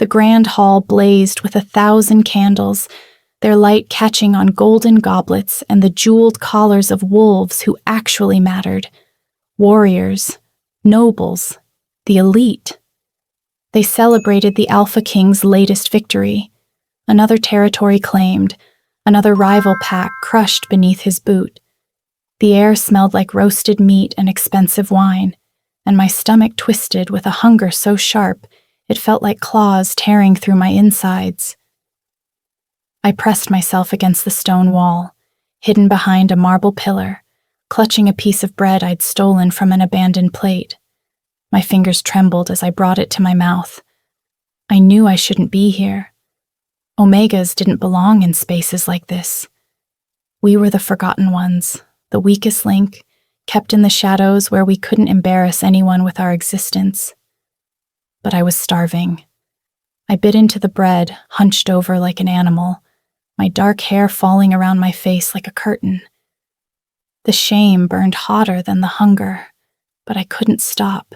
The grand hall blazed with 1,000 candles, their light catching on golden goblets and the jeweled collars of wolves who actually mattered. Warriors, nobles, the elite. They celebrated the Alpha King's latest victory, another territory claimed, another rival pack crushed beneath his boot. The air smelled like roasted meat and expensive wine, and my stomach twisted with a hunger so sharp it felt like claws tearing through my insides. I pressed myself against the stone wall, hidden behind a marble pillar, clutching a piece of bread I'd stolen from an abandoned plate. My fingers trembled as I brought it to my mouth. I knew I shouldn't be here. Omegas didn't belong in spaces like this. We were the forgotten ones, the weakest link, kept in the shadows where we couldn't embarrass anyone with our existence. But I was starving. I bit into the bread, hunched over like an animal, my dark hair falling around my face like a curtain. The shame burned hotter than the hunger, but I couldn't stop.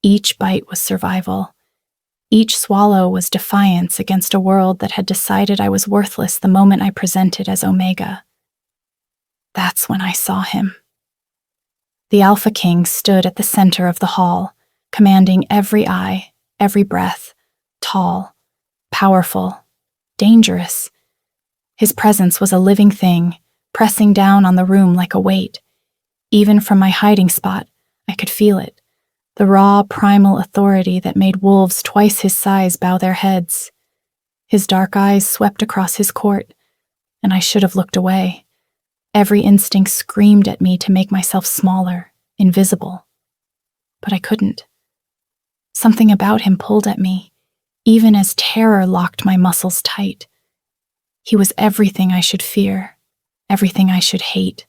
Each bite was survival. Each swallow was defiance against a world that had decided I was worthless the moment I presented as Omega. That's when I saw him. The Alpha King stood at the center of the hall, commanding every eye, every breath, tall, powerful, dangerous. His presence was a living thing, pressing down on the room like a weight. Even from my hiding spot, I could feel it, the raw, primal authority that made wolves twice his size bow their heads. His dark eyes swept across his court, and I should have looked away. Every instinct screamed at me to make myself smaller, invisible. But I couldn't. Something about him pulled at me, even as terror locked my muscles tight. He was everything I should fear, everything I should hate,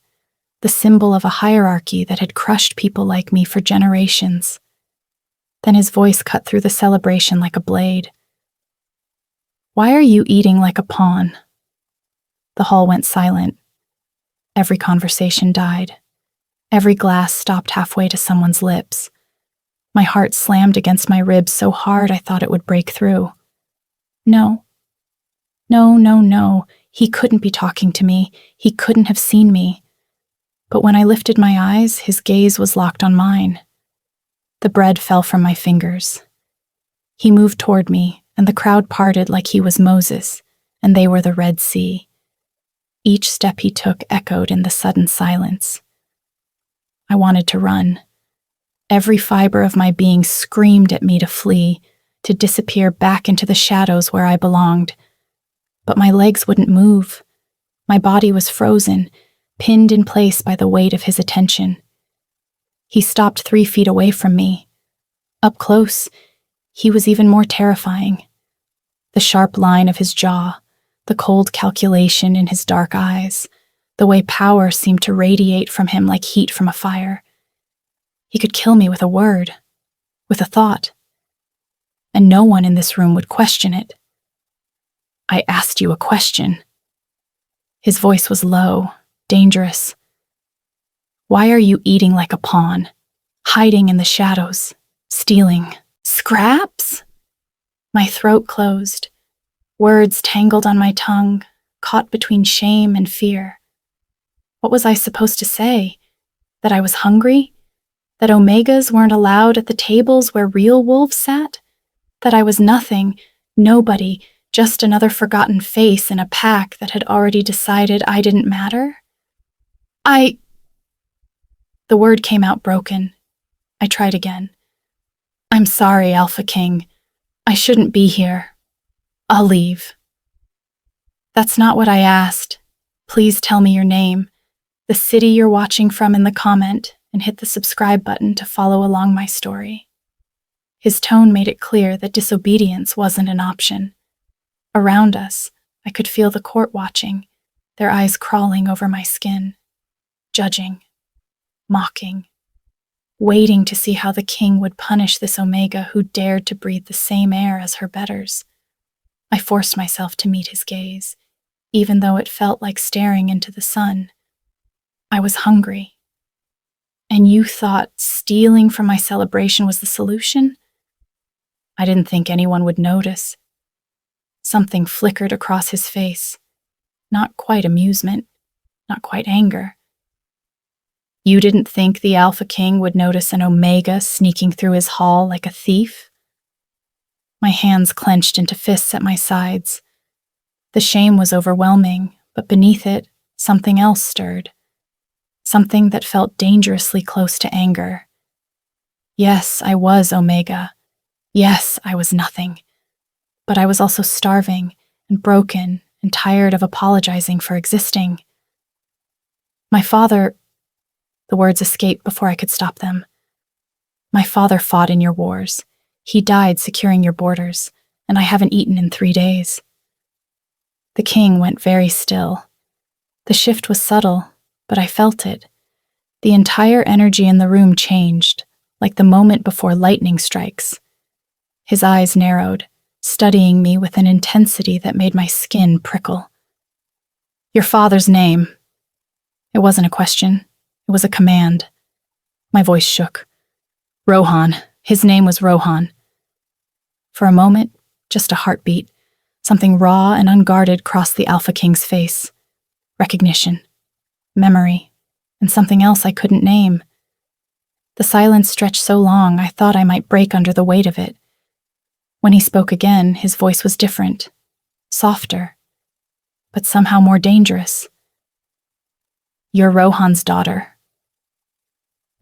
the symbol of a hierarchy that had crushed people like me for generations. Then his voice cut through the celebration like a blade. "Why are you eating like a pawn?" The hall went silent. Every conversation died. Every glass stopped halfway to someone's lips. My heart slammed against my ribs so hard I thought it would break through. No. He couldn't be talking to me. He couldn't have seen me. But when I lifted my eyes, his gaze was locked on mine. The bread fell from my fingers. He moved toward me, and the crowd parted like he was Moses, and they were the Red Sea. Each step he took echoed in the sudden silence. I wanted to run. Every fiber of my being screamed at me to flee, to disappear back into the shadows where I belonged. But my legs wouldn't move. My body was frozen, pinned in place by the weight of his attention. He stopped 3 feet away from me. Up close, he was even more terrifying. The sharp line of his jaw, the cold calculation in his dark eyes, the way power seemed to radiate from him like heat from a fire. He could kill me with a word, with a thought. And no one in this room would question it. "I asked you a question." His voice was low, dangerous. "Why are you eating like a pawn, hiding in the shadows, stealing scraps?" My throat closed. Words tangled on my tongue, caught between shame and fear. What was I supposed to say? That I was hungry? That Omegas weren't allowed at the tables where real wolves sat? That I was nothing, nobody, just another forgotten face in a pack that had already decided I didn't matter? The word came out broken. I tried again. "I'm sorry, Alpha King. I shouldn't be here. I'll leave." "That's not what I asked. Please tell me your name, the city you're watching from in the comment, and hit the subscribe button to follow along my story." His tone made it clear that disobedience wasn't an option. Around us, I could feel the court watching, their eyes crawling over my skin, judging, mocking, waiting to see how the king would punish this Omega who dared to breathe the same air as her betters. I forced myself to meet his gaze, even though it felt like staring into the sun. I was hungry. And you thought stealing from my celebration was the solution? I didn't think anyone would notice. Something flickered across his face. Not quite amusement, not quite anger. You didn't think the Alpha King would notice an Omega sneaking through his hall like a thief? My hands clenched into fists at my sides. The shame was overwhelming, but beneath it, something else stirred. Something that felt dangerously close to anger. Yes, I was Omega. Yes, I was nothing. But I was also starving and broken and tired of apologizing for existing. My father... The words escaped before I could stop them. My father fought in your wars. He died securing your borders, and I haven't eaten in 3 days. The king went very still. The shift was subtle, but I felt it. The entire energy in the room changed, like the moment before lightning strikes. His eyes narrowed, studying me with an intensity that made my skin prickle. Your father's name. It wasn't a question. It was a command. My voice shook. Rohan. His name was Rohan. For a moment, just a heartbeat, something raw and unguarded crossed the Alpha King's face. Recognition, memory, and something else I couldn't name. The silence stretched so long I thought I might break under the weight of it. When he spoke again, his voice was different, softer, but somehow more dangerous. You're Rohan's daughter.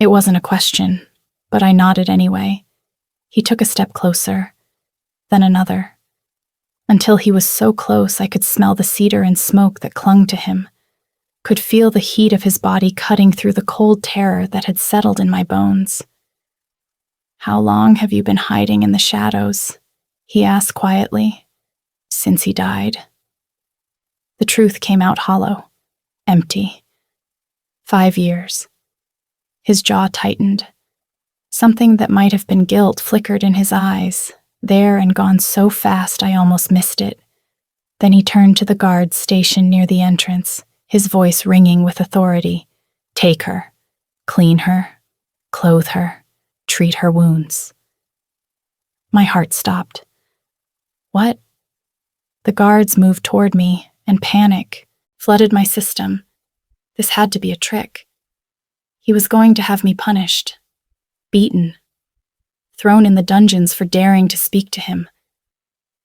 It wasn't a question, but I nodded anyway. He took a step closer, then another, until he was so close I could smell the cedar and smoke that clung to him, could feel the heat of his body cutting through the cold terror that had settled in my bones. How long have you been hiding in the shadows? He asked quietly. Since he died. The truth came out hollow, empty. 5 years. His jaw tightened. Something that might have been guilt flickered in his eyes, there and gone so fast I almost missed it. Then he turned to the guards stationed near the entrance, his voice ringing with authority. Take her. Clean her. Clothe her. Treat her wounds. My heart stopped. What? The guards moved toward me, and panic flooded my system. This had to be a trick. He was going to have me punished, beaten, thrown in the dungeons for daring to speak to him.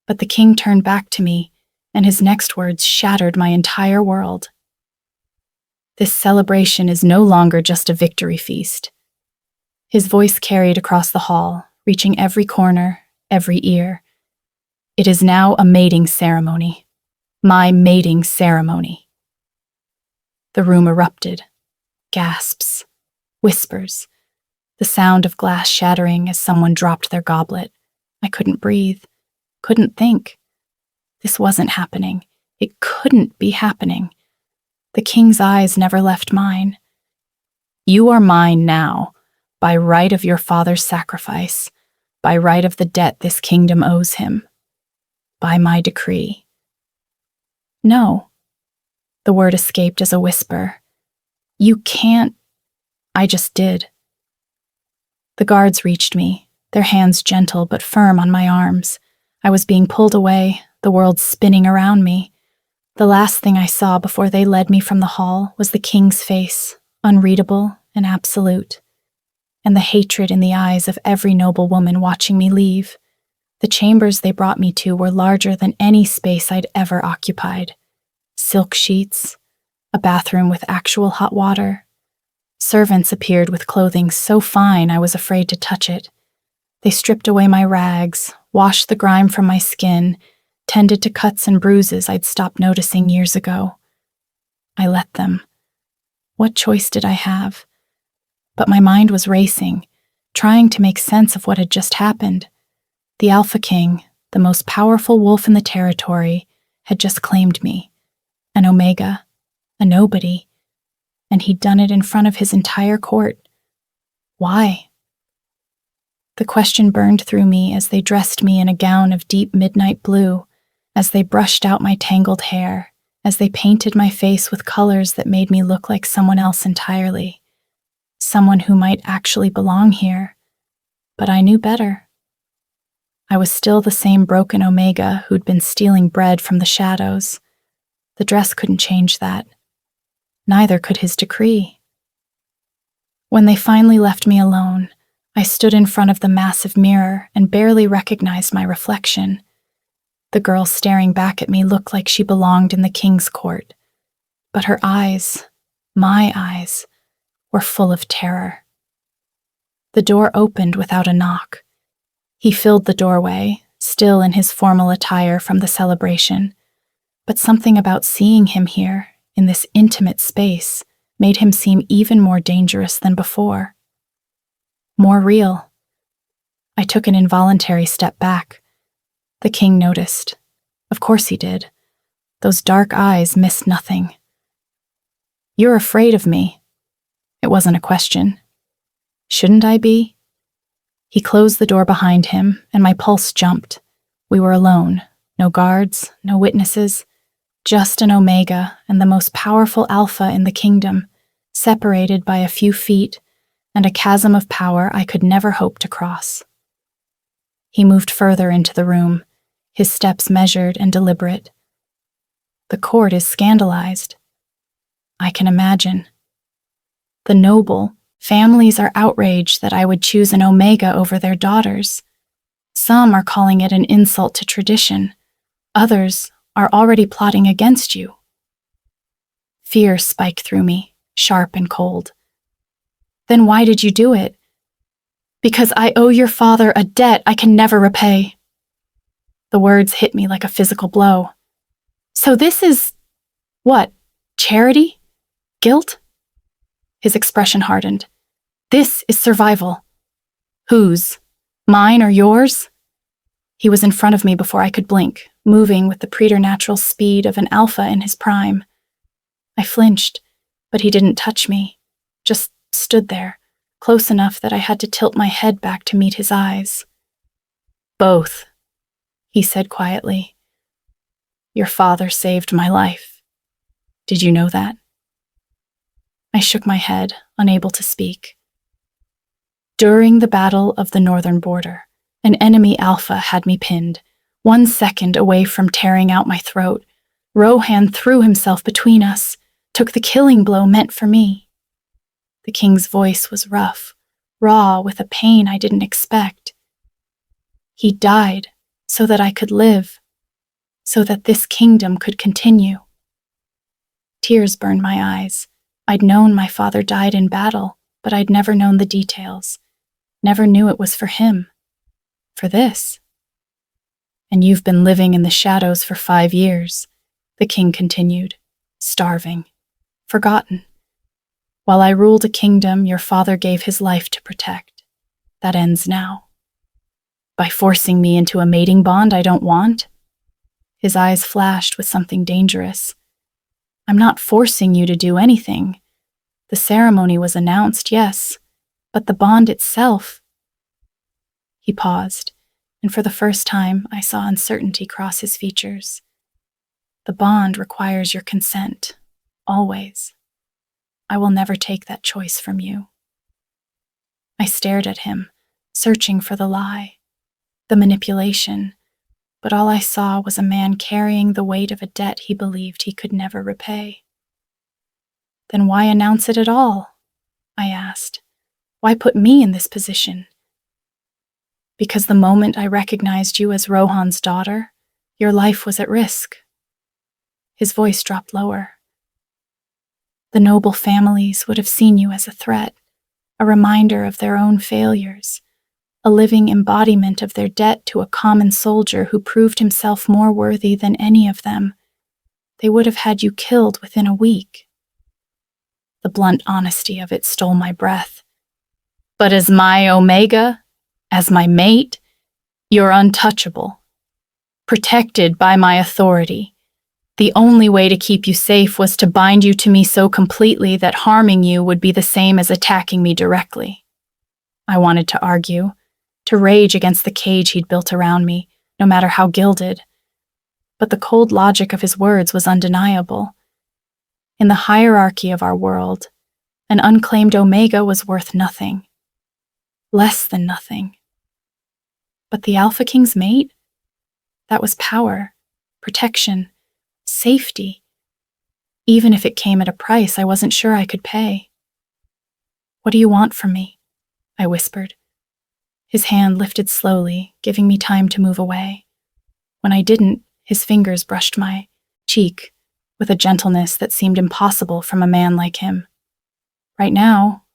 But the king turned back to me, and his next words shattered my entire world. This celebration is no longer just a victory feast. His voice carried across the hall, reaching every corner, every ear. It is now a mating ceremony. My mating ceremony. The room erupted. Gasps. Whispers. The sound of glass shattering as someone dropped their goblet. I couldn't breathe. Couldn't think. This wasn't happening. It couldn't be happening. The king's eyes never left mine. You are mine now, by right of your father's sacrifice, by right of the debt this kingdom owes him. By my decree. No. The word escaped as a whisper. You can't. I just did. The guards reached me, their hands gentle but firm on my arms. I was being pulled away, the world spinning around me. The last thing I saw before they led me from the hall was the king's face, unreadable and absolute, and the hatred in the eyes of every noble woman watching me leave. The chambers they brought me to were larger than any space I'd ever occupied. Silk sheets, a bathroom with actual hot water. Servants appeared with clothing so fine I was afraid to touch it. They stripped away my rags, washed the grime from my skin, tended to cuts and bruises I'd stopped noticing years ago. I let them. What choice did I have? But my mind was racing, trying to make sense of what had just happened. The Alpha King, the most powerful wolf in the territory, had just claimed me. An Omega, a nobody, and he'd done it in front of his entire court. Why? The question burned through me as they dressed me in a gown of deep midnight blue, as they brushed out my tangled hair, as they painted my face with colors that made me look like someone else entirely. Someone who might actually belong here. But I knew better. I was still the same broken Omega who'd been stealing bread from the shadows. The dress couldn't change that. Neither could his decree. When they finally left me alone, I stood in front of the massive mirror and barely recognized my reflection. The girl staring back at me looked like she belonged in the king's court, but her eyes, my eyes, were full of terror. The door opened without a knock. He filled the doorway, still in his formal attire from the celebration, but something about seeing him here, in this intimate space, made him seem even more dangerous than before. More real. I took an involuntary step back. The king noticed. Of course he did. Those dark eyes missed nothing. "You're afraid of me." It wasn't a question. Shouldn't I be? He closed the door behind him, and my pulse jumped. We were alone. No guards, no witnesses. Just an Omega and the most powerful Alpha in the kingdom, separated by a few feet and a chasm of power I could never hope to cross. He moved further into the room, his steps measured and deliberate. The court is scandalized. I can imagine. The noble, families are outraged that I would choose an Omega over their daughters. Some are calling it an insult to tradition. Others are already plotting against you. Fear spiked through me, sharp and cold. Then why did you do it? Because I owe your father a debt I can never repay. The words hit me like a physical blow. So this is, what, charity? Guilt? His expression hardened. This is survival. Whose? Mine or yours? He was in front of me before I could blink, moving with the preternatural speed of an alpha in his prime. I flinched, but he didn't touch me, just stood there, close enough that I had to tilt my head back to meet his eyes. Both, he said quietly. Your father saved my life. Did you know that? I shook my head, unable to speak. During the Battle of the Northern Border, an enemy Alpha had me pinned, 1 second away from tearing out my throat. Rohan threw himself between us, took the killing blow meant for me. The king's voice was rough, raw with a pain I didn't expect. He died so that I could live, so that this kingdom could continue. Tears burned my eyes. I'd known my father died in battle, but I'd never known the details. Never knew it was for him. For this. And you've been living in the shadows for 5 years, the king continued, starving, forgotten. While I ruled a kingdom your father gave his life to protect. That ends now. By forcing me into a mating bond I don't want? His eyes flashed with something dangerous. I'm not forcing you to do anything. The ceremony was announced, yes, but the bond itself. He paused, and for the first time I saw uncertainty cross his features. The bond requires your consent, always. I will never take that choice from you. I stared at him, searching for the lie, the manipulation, but all I saw was a man carrying the weight of a debt he believed he could never repay. Then why announce it at all? I asked. Why put me in this position? Because the moment I recognized you as Rohan's daughter, your life was at risk. His voice dropped lower. The noble families would have seen you as a threat, a reminder of their own failures, a living embodiment of their debt to a common soldier who proved himself more worthy than any of them. They would have had you killed within a week. The blunt honesty of it stole my breath. But as my Omega, as my mate, you're untouchable, protected by my authority. The only way to keep you safe was to bind you to me so completely that harming you would be the same as attacking me directly. I wanted to argue, to rage against the cage he'd built around me, no matter how gilded. But the cold logic of his words was undeniable. In the hierarchy of our world, an unclaimed Omega was worth nothing. Less than nothing. But the Alpha King's mate? That was power, protection, safety. Even if it came at a price I wasn't sure I could pay. "What do you want from me?" I whispered. His hand lifted slowly, giving me time to move away. When I didn't, his fingers brushed my cheek with a gentleness that seemed impossible from a man like him. "Right now,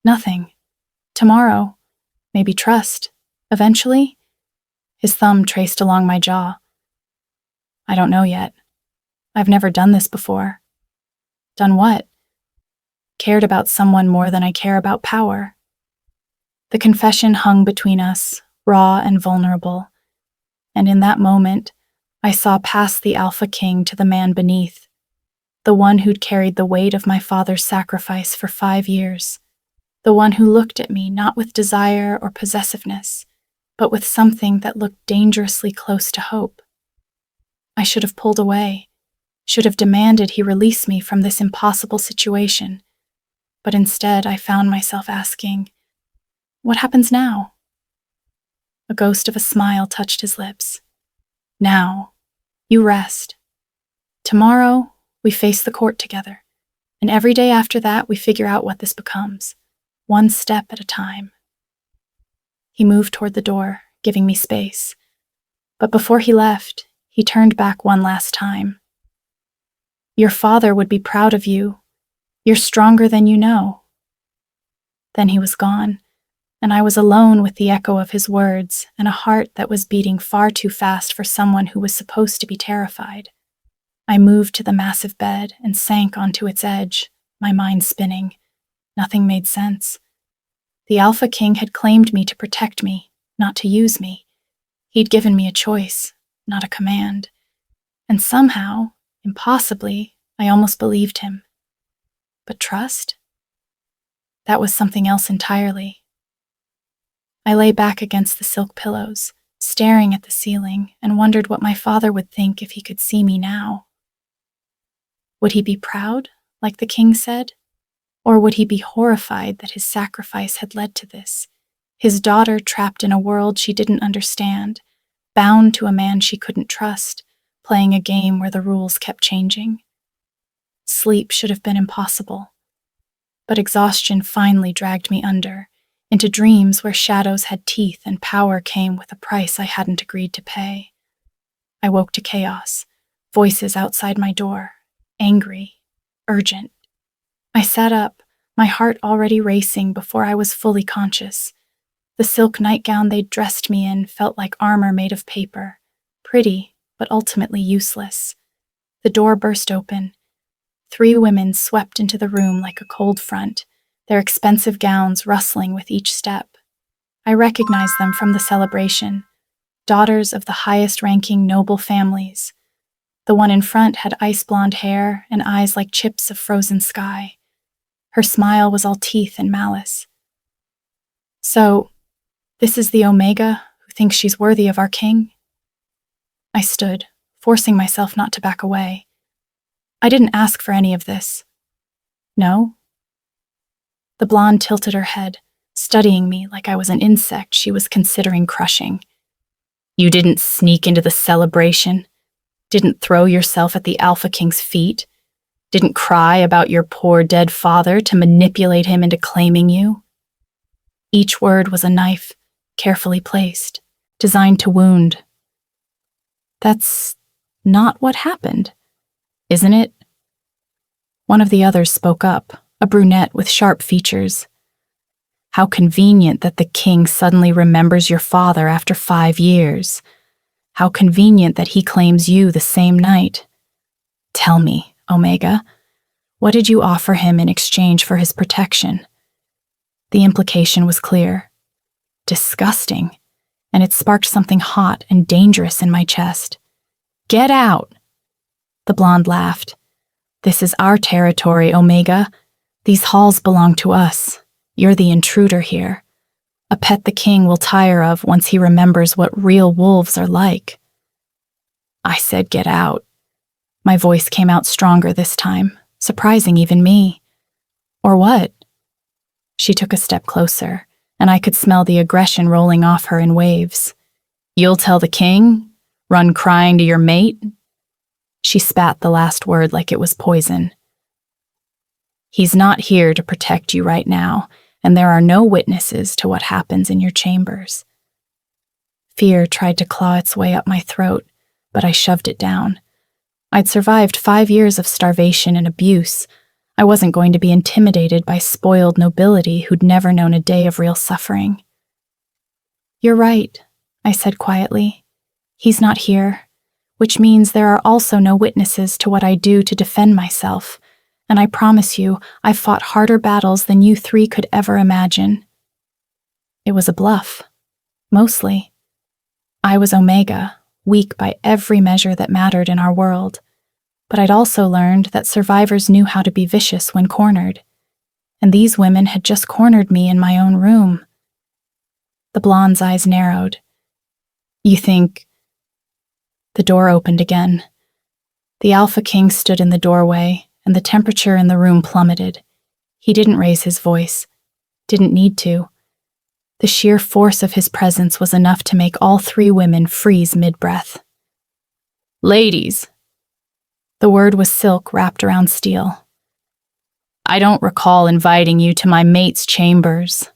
nothing. Tomorrow, maybe trust. Eventually?" His thumb traced along my jaw. "I don't know yet. I've never done this before." "Done what?" "Cared about someone more than I care about power." The confession hung between us, raw and vulnerable, and in that moment, I saw past the Alpha King to the man beneath, the one who'd carried the weight of my father's sacrifice for 5 years, the one who looked at me not with desire or possessiveness, but with something that looked dangerously close to hope. I should have pulled away, should have demanded he release me from this impossible situation, but instead I found myself asking, "What happens now?" A ghost of a smile touched his lips. "Now, you rest. Tomorrow, we face the court together, and every day after that we figure out what this becomes, one step at a time." He moved toward the door, giving me space, but before he left, he turned back one last time. "Your father would be proud of you. You're stronger than you know." Then he was gone, and I was alone with the echo of his words and a heart that was beating far too fast for someone who was supposed to be terrified. I moved to the massive bed and sank onto its edge, my mind spinning. Nothing made sense. The Alpha King had claimed me to protect me, not to use me. He'd given me a choice, not a command. And somehow, impossibly, I almost believed him. But trust? That was something else entirely. I lay back against the silk pillows, staring at the ceiling, and wondered what my father would think if he could see me now. Would he be proud, like the king said? Or would he be horrified that his sacrifice had led to this? His daughter trapped in a world she didn't understand, bound to a man she couldn't trust, playing a game where the rules kept changing. Sleep should have been impossible. But exhaustion finally dragged me under, into dreams where shadows had teeth and power came with a price I hadn't agreed to pay. I woke to chaos, voices outside my door, angry, urgent. I sat up, my heart already racing before I was fully conscious. The silk nightgown they'd dressed me in felt like armor made of paper, pretty, but ultimately useless. The door burst open. 3 women swept into the room like a cold front, their expensive gowns rustling with each step. I recognized them from the celebration, daughters of the highest-ranking noble families. The one in front had ice-blonde hair and eyes like chips of frozen sky. Her smile was all teeth and malice. "So, this is the Omega who thinks she's worthy of our king?" I stood, forcing myself not to back away. "I didn't ask for any of this." "No?" The blonde tilted her head, studying me like I was an insect she was considering crushing. "You didn't sneak into the celebration? Didn't throw yourself at the Alpha King's feet? Didn't cry about your poor dead father to manipulate him into claiming you?" Each word was a knife, carefully placed, designed to wound. "That's not what happened, isn't it?" One of the others spoke up, a brunette with sharp features. "How convenient that the king suddenly remembers your father after 5 years. How convenient that he claims you the same night. Tell me, Omega, what did you offer him in exchange for his protection?" The implication was clear. Disgusting, and it sparked something hot and dangerous in my chest. "Get out!" The blonde laughed. "This is our territory, Omega. These halls belong to us. You're the intruder here. A pet the king will tire of once he remembers what real wolves are like." I said get out. My voice came out stronger this time, surprising even me. "Or what?" She took a step closer, and I could smell the aggression rolling off her in waves. You'll tell the king? Run crying to your mate? She spat the last word like it was poison. He's not here to protect you right now, and there are no witnesses to what happens in your chambers. Fear tried to claw its way up my throat, but I shoved it down. I'd survived 5 years of starvation and abuse. I wasn't going to be intimidated by spoiled nobility who'd never known a day of real suffering. You're right, I said quietly. He's not here, which means there are also no witnesses to what I do to defend myself, and I promise you, I've fought harder battles than you 3 could ever imagine. It was a bluff, mostly. I was Omega, weak by every measure that mattered in our world, but I'd also learned that survivors knew how to be vicious when cornered, and these women had just cornered me in my own room. The blonde's eyes narrowed. You think... The door opened again. The Alpha King stood in the doorway, and the temperature in the room plummeted. He didn't raise his voice. Didn't need to. The sheer force of his presence was enough to make all 3 women freeze mid-breath. Ladies. The word was silk wrapped around steel. I don't recall inviting you to my mate's chambers.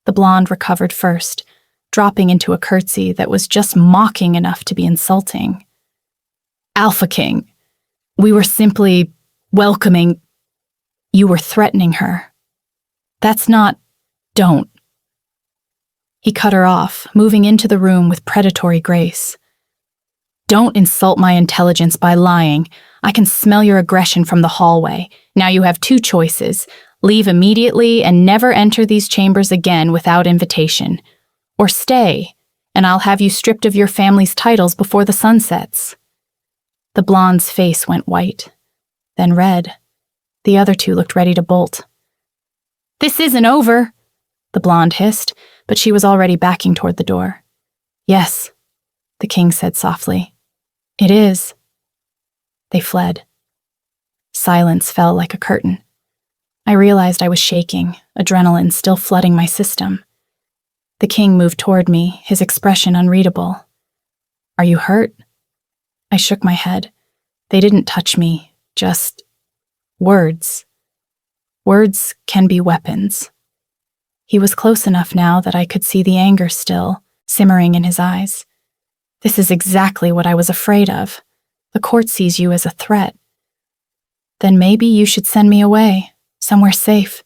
The blonde recovered first, dropping into a curtsy that was just mocking enough to be insulting. Alpha King, we were simply welcoming... You were threatening her. That's not... Don't. He cut her off, moving into the room with predatory grace. Don't insult my intelligence by lying. I can smell your aggression from the hallway. Now you have 2 choices. Leave immediately and never enter these chambers again without invitation. Or stay, and I'll have you stripped of your family's titles before the sun sets. The blonde's face went white, then red. The other 2 looked ready to bolt. This isn't over, the blonde hissed, but she was already backing toward the door. Yes, the king said softly. It is. They fled. Silence fell like a curtain. I realized I was shaking, adrenaline still flooding my system. The king moved toward me, his expression unreadable. Are you hurt? I shook my head. They didn't touch me, just words. Words can be weapons. He was close enough now that I could see the anger still, simmering in his eyes. This is exactly what I was afraid of. The court sees you as a threat. Then maybe you should send me away, somewhere safe,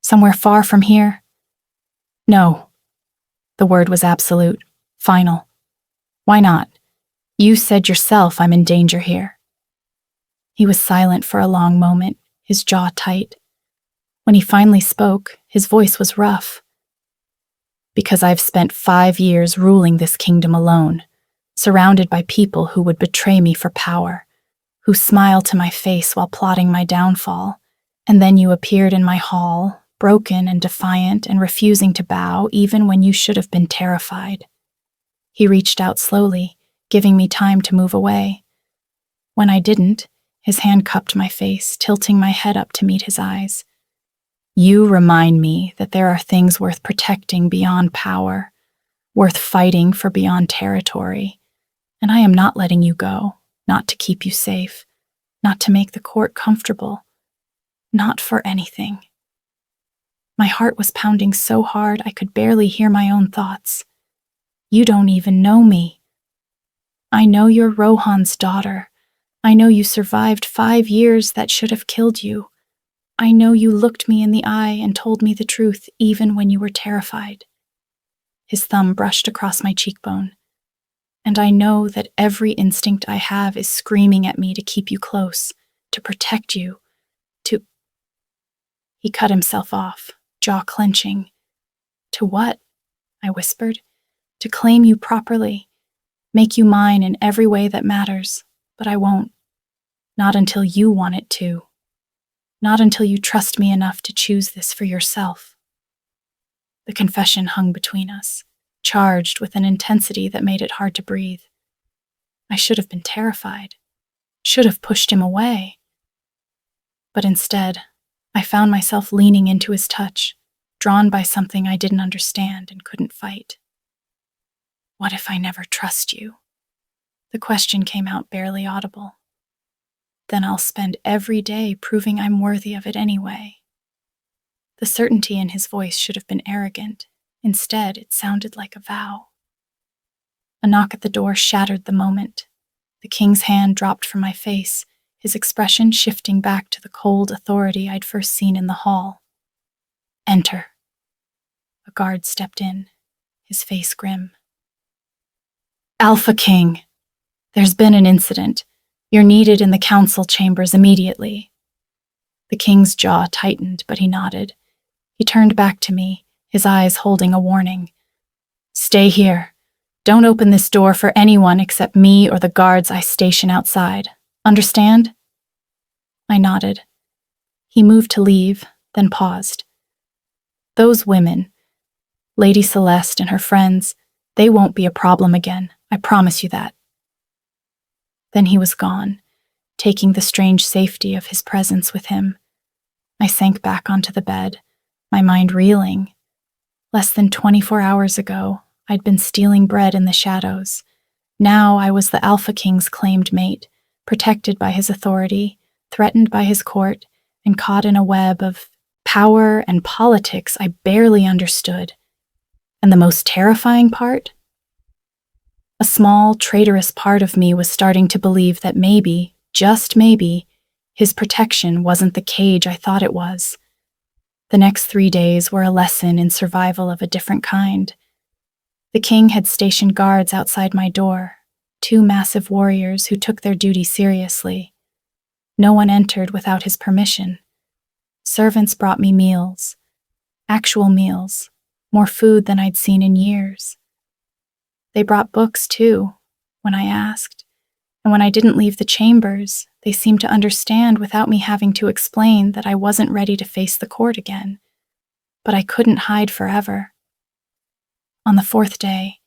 somewhere far from here. No. The word was absolute, final. Why not? You said yourself I'm in danger here. He was silent for a long moment, his jaw tight. When he finally spoke, his voice was rough. Because I've spent 5 years ruling this kingdom alone, surrounded by people who would betray me for power, who smiled to my face while plotting my downfall, and then you appeared in my hall, broken and defiant and refusing to bow even when you should have been terrified. He reached out slowly, giving me time to move away. When I didn't, his hand cupped my face, tilting my head up to meet his eyes. You remind me that there are things worth protecting beyond power, worth fighting for beyond territory, and I am not letting you go, not to keep you safe, not to make the court comfortable, not for anything. My heart was pounding so hard I could barely hear my own thoughts. You don't even know me. I know you're Rohan's daughter. I know you survived 5 years that should have killed you. I know you looked me in the eye and told me the truth even when you were terrified. His thumb brushed across my cheekbone. And I know that every instinct I have is screaming at me to keep you close, to protect you, to... He cut himself off, jaw clenching. To what? I whispered. To claim you properly, make you mine in every way that matters, but I won't. Not until you want it to. Not until you trust me enough to choose this for yourself. The confession hung between us, charged with an intensity that made it hard to breathe. I should have been terrified, should have pushed him away. But instead, I found myself leaning into his touch, drawn by something I didn't understand and couldn't fight. What if I never trust you? The question came out barely audible. Then I'll spend every day proving I'm worthy of it anyway. The certainty in his voice should have been arrogant. Instead, it sounded like a vow. A knock at the door shattered the moment. The king's hand dropped from my face, his expression shifting back to the cold authority I'd first seen in the hall. Enter. A guard stepped in, his face grim. Alpha King, there's been an incident. You're needed in the council chambers immediately. The king's jaw tightened, but he nodded. He turned back to me, his eyes holding a warning. Stay here. Don't open this door for anyone except me or the guards I station outside. Understand? I nodded. He moved to leave, then paused. Those women, Lady Celeste and her friends, they won't be a problem again. I promise you that. Then he was gone, taking the strange safety of his presence with him. I sank back onto the bed, my mind reeling. Less than 24 hours ago, I'd been stealing bread in the shadows. Now I was the Alpha King's claimed mate, protected by his authority, threatened by his court, and caught in a web of power and politics I barely understood. And the most terrifying part? A small, traitorous part of me was starting to believe that maybe, just maybe, his protection wasn't the cage I thought it was. The next 3 days were a lesson in survival of a different kind. The king had stationed guards outside my door, 2 massive warriors who took their duty seriously. No one entered without his permission. Servants brought me meals, actual meals, more food than I'd seen in years. They brought books, too, when I asked, and when I didn't leave the chambers, they seemed to understand without me having to explain that I wasn't ready to face the court again. But I couldn't hide forever. On the 4th day,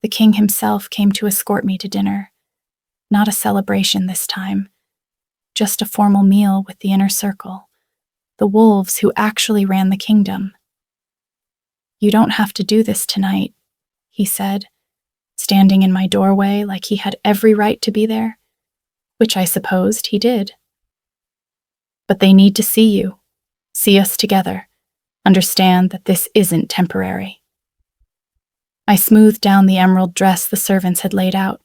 the king himself came to escort me to dinner. Not a celebration this time, just a formal meal with the inner circle, the wolves who actually ran the kingdom. You don't have to do this tonight, he said, standing in my doorway like he had every right to be there, which I supposed he did. But they need to see us together, understand that this isn't temporary. I smoothed down the emerald dress the servants had laid out.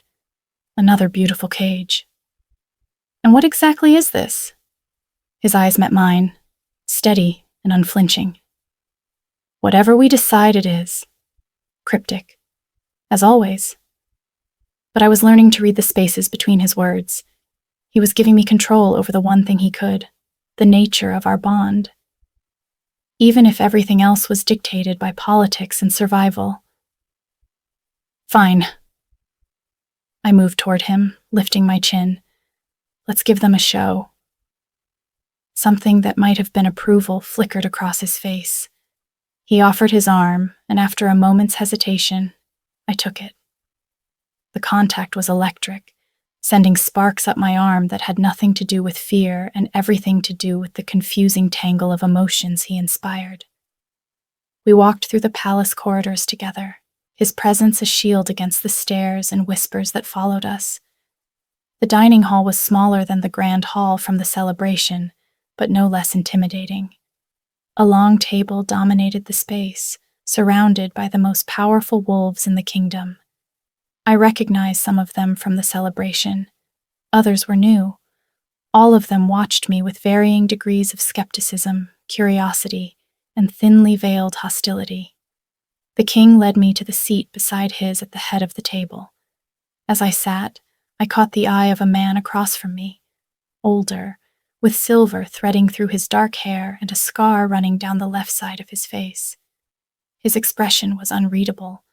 Another beautiful cage. And what exactly is this? His eyes met mine, steady and unflinching. Whatever we decide it is. Cryptic, as always. But I was learning to read the spaces between his words. He was giving me control over the one thing he could, the nature of our bond. Even if everything else was dictated by politics and survival. Fine. I moved toward him, lifting my chin. Let's give them a show. Something that might have been approval flickered across his face. He offered his arm, and after a moment's hesitation, I took it. The contact was electric, sending sparks up my arm that had nothing to do with fear and everything to do with the confusing tangle of emotions he inspired. We walked through the palace corridors together, his presence a shield against the stares and whispers that followed us. The dining hall was smaller than the grand hall from the celebration, but no less intimidating. A long table dominated the space, surrounded by the most powerful wolves in the kingdom. I recognized some of them from the celebration. Others were new. All of them watched me with varying degrees of skepticism, curiosity, and thinly veiled hostility. The king led me to the seat beside his at the head of the table. As I sat, I caught the eye of a man across from me, older, with silver threading through his dark hair and a scar running down the left side of his face. His expression was unreadable,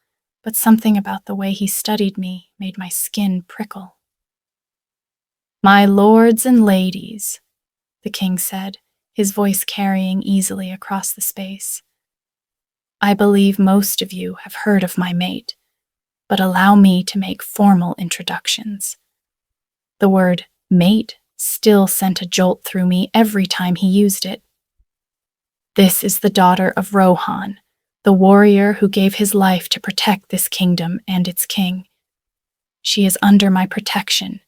but something about the way he studied me made my skin prickle. "My lords and ladies," the king said, his voice carrying easily across the space. "I believe most of you have heard of my mate, but allow me to make formal introductions." The word mate still sent a jolt through me every time he used it. "This is the daughter of Rohan, the warrior who gave his life to protect this kingdom and its king. She is under my protection.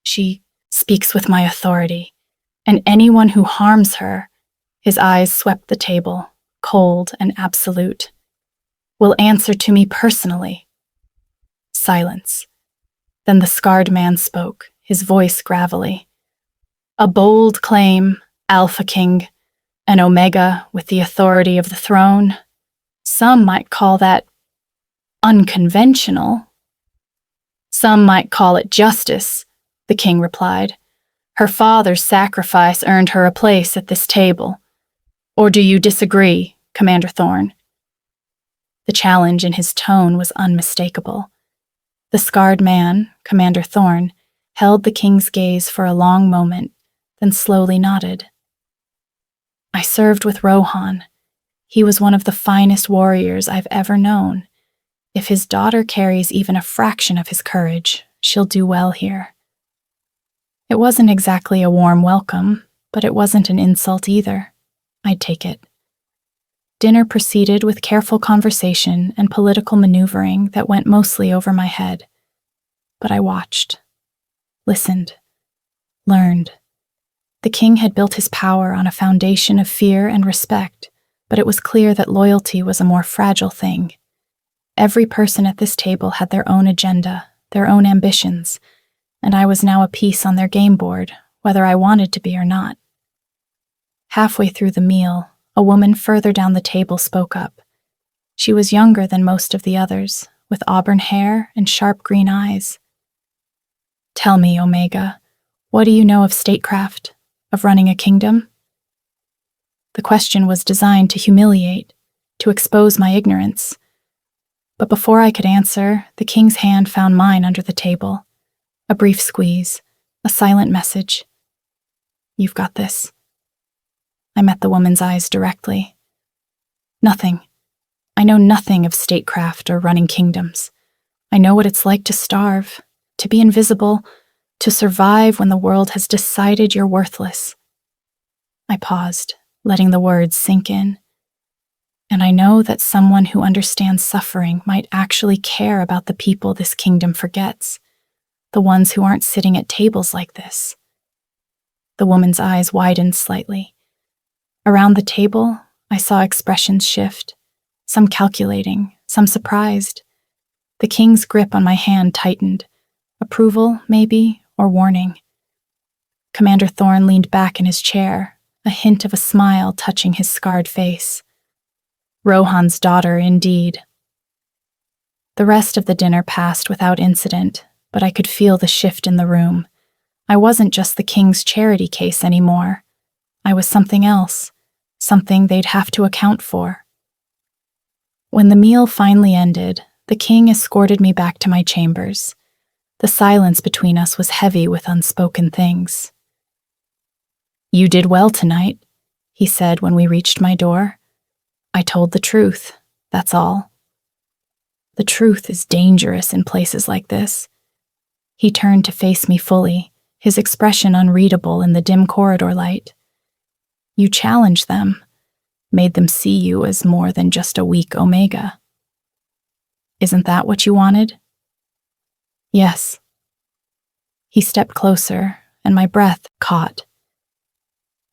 She speaks with my authority, and anyone who harms her," his eyes swept the table, cold and absolute, "will answer to me personally." Silence. Then the scarred man spoke, his voice gravelly. "A bold claim, Alpha King, an Omega with the authority of the throne. Some might call that unconventional." "Some might call it justice," the king replied. "Her father's sacrifice earned her a place at this table. Or do you disagree, Commander Thorne?" The challenge in his tone was unmistakable. The scarred man, Commander Thorne, held the king's gaze for a long moment, then slowly nodded. "I served with Rohan. He was one of the finest warriors I've ever known. If his daughter carries even a fraction of his courage, she'll do well here." It wasn't exactly a warm welcome, but it wasn't an insult either. I'd take it. Dinner proceeded with careful conversation and political maneuvering that went mostly over my head. But I watched, listened, learned. The king had built his power on a foundation of fear and respect, but it was clear that loyalty was a more fragile thing. Every person at this table had their own agenda, their own ambitions, and I was now a piece on their game board, whether I wanted to be or not. Halfway through the meal, a woman further down the table spoke up. She was younger than most of the others, with auburn hair and sharp green eyes. "Tell me, Omega, what do you know of statecraft, of running a kingdom?" The question was designed to humiliate, to expose my ignorance. But before I could answer, the king's hand found mine under the table. A brief squeeze, a silent message. "You've got this." I met the woman's eyes directly. "Nothing. I know nothing of statecraft or running kingdoms. I know what it's like to starve, to be invisible, to survive when the world has decided you're worthless." I paused, letting the words sink in. And I know that someone who understands suffering might actually care about the people this kingdom forgets, the ones who aren't sitting at tables like this. The woman's eyes widened slightly. Around the table, I saw expressions shift, some calculating, some surprised. The king's grip on my hand tightened, approval, maybe, or warning. Commander Thorne leaned back in his chair, a hint of a smile touching his scarred face. Rohan's daughter, indeed. The rest of the dinner passed without incident, but I could feel the shift in the room. I wasn't just the king's charity case anymore. I was something else, something they'd have to account for. When the meal finally ended, the king escorted me back to my chambers. The silence between us was heavy with unspoken things. "You did well tonight," he said when we reached my door. "I told the truth, that's all." The truth is dangerous in places like this. He turned to face me fully, his expression unreadable in the dim corridor light. "You challenged them, made them see you as more than just a weak Omega. Isn't that what you wanted?" "Yes." He stepped closer, and my breath caught.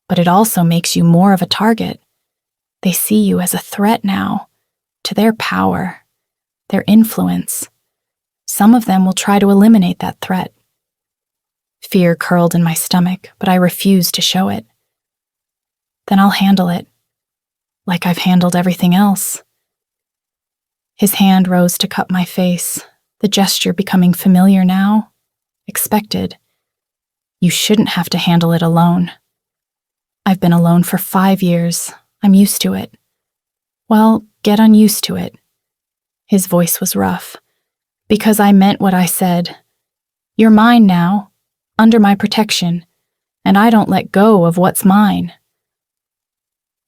"But it also makes you more of a target. They see you as a threat now, to their power, their influence. Some of them will try to eliminate that threat." Fear curled in my stomach, but I refused to show it. "Then I'll handle it, like I've handled everything else." His hand rose to cup my face, the gesture becoming familiar now, expected. "You shouldn't have to handle it alone. I've been alone for 5 years. I'm used to it." "Well, get unused to it." His voice was rough, because I meant what I said. "You're mine now, under my protection, and I don't let go of what's mine."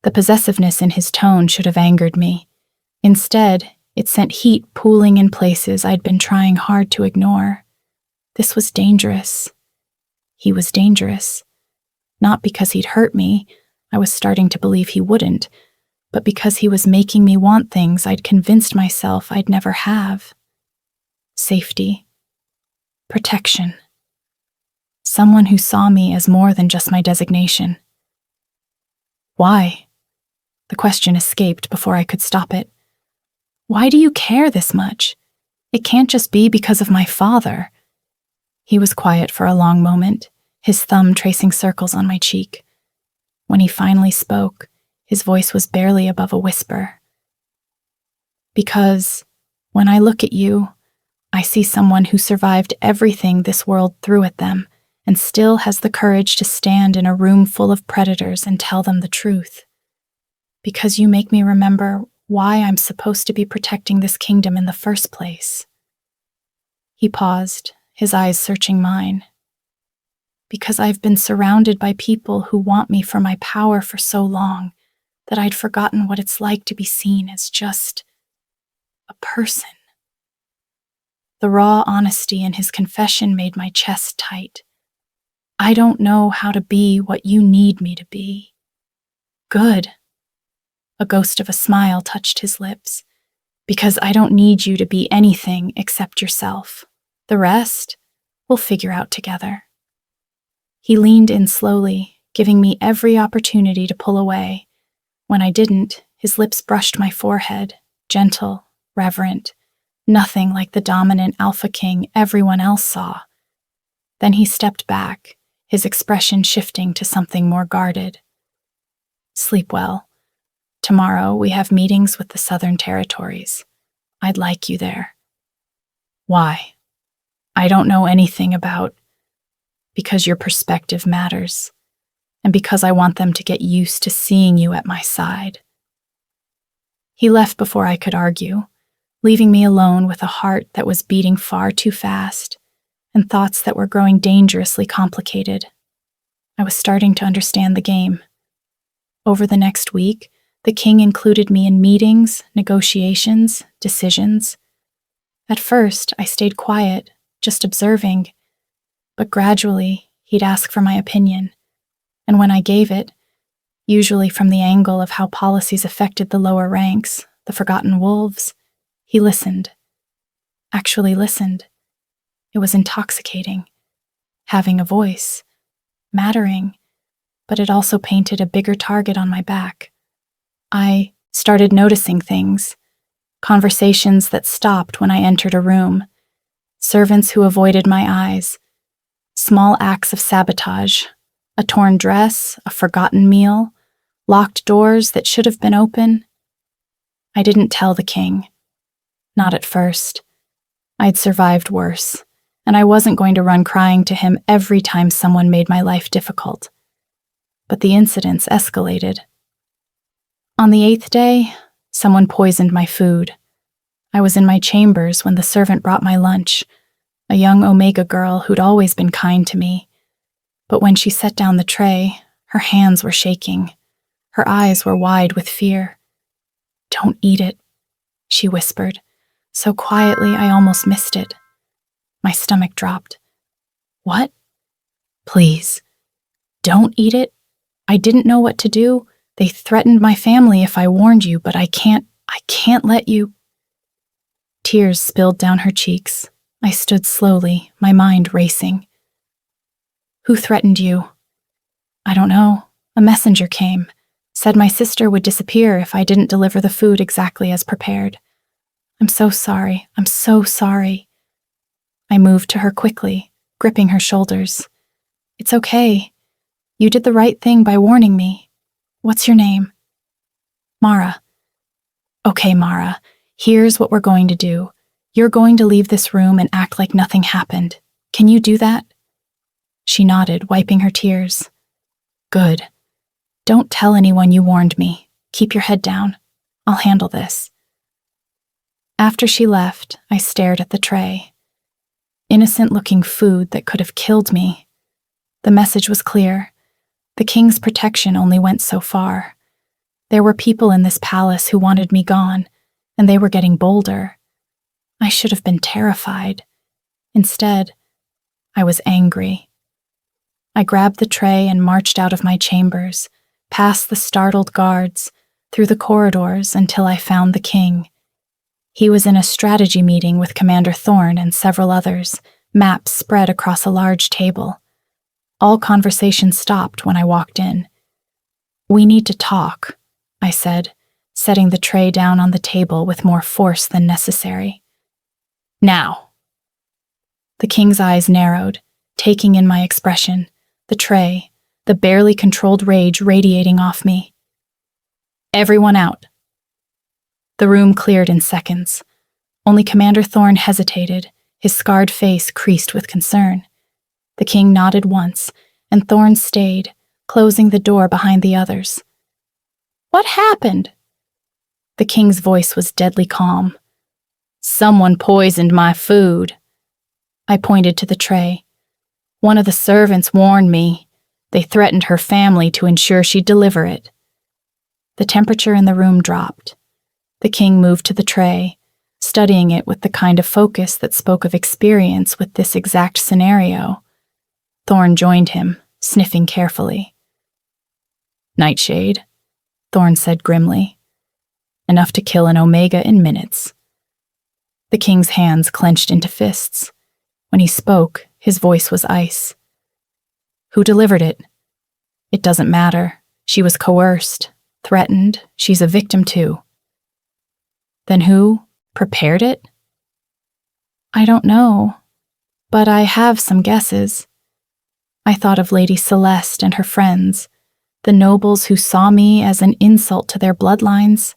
The possessiveness in his tone should have angered me. Instead, it sent heat pooling in places I'd been trying hard to ignore. This was dangerous. He was dangerous. Not because he'd hurt me, I was starting to believe he wouldn't, but because he was making me want things I'd convinced myself I'd never have. Safety. Protection. Someone who saw me as more than just my designation. Why? The question escaped before I could stop it. Why do you care this much? It can't just be because of my father. He was quiet for a long moment, his thumb tracing circles on my cheek. When he finally spoke, his voice was barely above a whisper. Because when I look at you, I see someone who survived everything this world threw at them and still has the courage to stand in a room full of predators and tell them the truth. Because you make me remember why I'm supposed to be protecting this kingdom in the first place. He paused, his eyes searching mine. Because I've been surrounded by people who want me for my power for so long that I'd forgotten what it's like to be seen as just a person. The raw honesty in his confession made my chest tight. I don't know how to be what you need me to be. Good. A ghost of a smile touched his lips. Because I don't need you to be anything except yourself. The rest, we'll figure out together. He leaned in slowly, giving me every opportunity to pull away. When I didn't, his lips brushed my forehead, gentle, reverent, nothing like the dominant alpha king everyone else saw. Then he stepped back, his expression shifting to something more guarded. Sleep well. Tomorrow we have meetings with the Southern Territories. I'd like you there. Why? I don't know anything about... Because your perspective matters, and because I want them to get used to seeing you at my side. He left before I could argue, leaving me alone with a heart that was beating far too fast and thoughts that were growing dangerously complicated. I was starting to understand the game. Over the next week, the king included me in meetings, negotiations, decisions. At first, I stayed quiet, just observing, but gradually, he'd ask for my opinion, and when I gave it, usually from the angle of how policies affected the lower ranks, the forgotten wolves, he listened. Actually listened. It was intoxicating. Having a voice. Mattering. But it also painted a bigger target on my back. I started noticing things. Conversations that stopped when I entered a room. Servants who avoided my eyes. Small acts of sabotage. A torn dress, a forgotten meal, locked doors that should have been open. I didn't tell the king. Not at first. I'd survived worse, and I wasn't going to run crying to him every time someone made my life difficult. But the incidents escalated. On the 8th day, someone poisoned my food. I was in my chambers when the servant brought my lunch, a young Omega girl who'd always been kind to me. But when she set down the tray, her hands were shaking. Her eyes were wide with fear. "Don't eat it," she whispered, so quietly I almost missed it. My stomach dropped. "What? Please, don't eat it? I didn't know what to do. They threatened my family if I warned you, but I can't let you..." Tears spilled down her cheeks. I stood slowly, my mind racing. "Who threatened you?" "I don't know. A messenger came. Said my sister would disappear if I didn't deliver the food exactly as prepared. I'm so sorry. I'm so sorry." I moved to her quickly, gripping her shoulders. "It's okay. You did the right thing by warning me. What's your name?" "Mara." "Okay, Mara. Here's what we're going to do. You're going to leave this room and act like nothing happened. Can you do that?" She nodded, wiping her tears. "Good. Don't tell anyone you warned me. Keep your head down. I'll handle this." After she left, I stared at the tray. Innocent-looking food that could have killed me. The message was clear. The king's protection only went so far. There were people in this palace who wanted me gone, and they were getting bolder. I should have been terrified. Instead, I was angry. I grabbed the tray and marched out of my chambers, past the startled guards, through the corridors until I found the king. He was in a strategy meeting with Commander Thorne and several others, maps spread across a large table. All conversation stopped when I walked in. "We need to talk," I said, setting the tray down on the table with more force than necessary. "Now." The king's eyes narrowed, taking in my expression, the tray, the barely controlled rage radiating off me. "Everyone out." The room cleared in seconds. Only Commander Thorne hesitated, his scarred face creased with concern. The king nodded once, and Thorne stayed, closing the door behind the others. "What happened?" The king's voice was deadly calm. "Someone poisoned my food." I pointed to the tray. "One of the servants warned me. They threatened her family to ensure she'd deliver it." The temperature in the room dropped. The king moved to the tray, studying it with the kind of focus that spoke of experience with this exact scenario. Thorne joined him, sniffing carefully. "Nightshade," Thorne said grimly. "Enough to kill an Omega in minutes." The king's hands clenched into fists. When he spoke, his voice was ice. "Who delivered it?" "It doesn't matter. She was coerced, threatened. She's a victim too." "Then who prepared it?" "I don't know, but I have some guesses." I thought of Lady Celeste and her friends, the nobles who saw me as an insult to their bloodlines.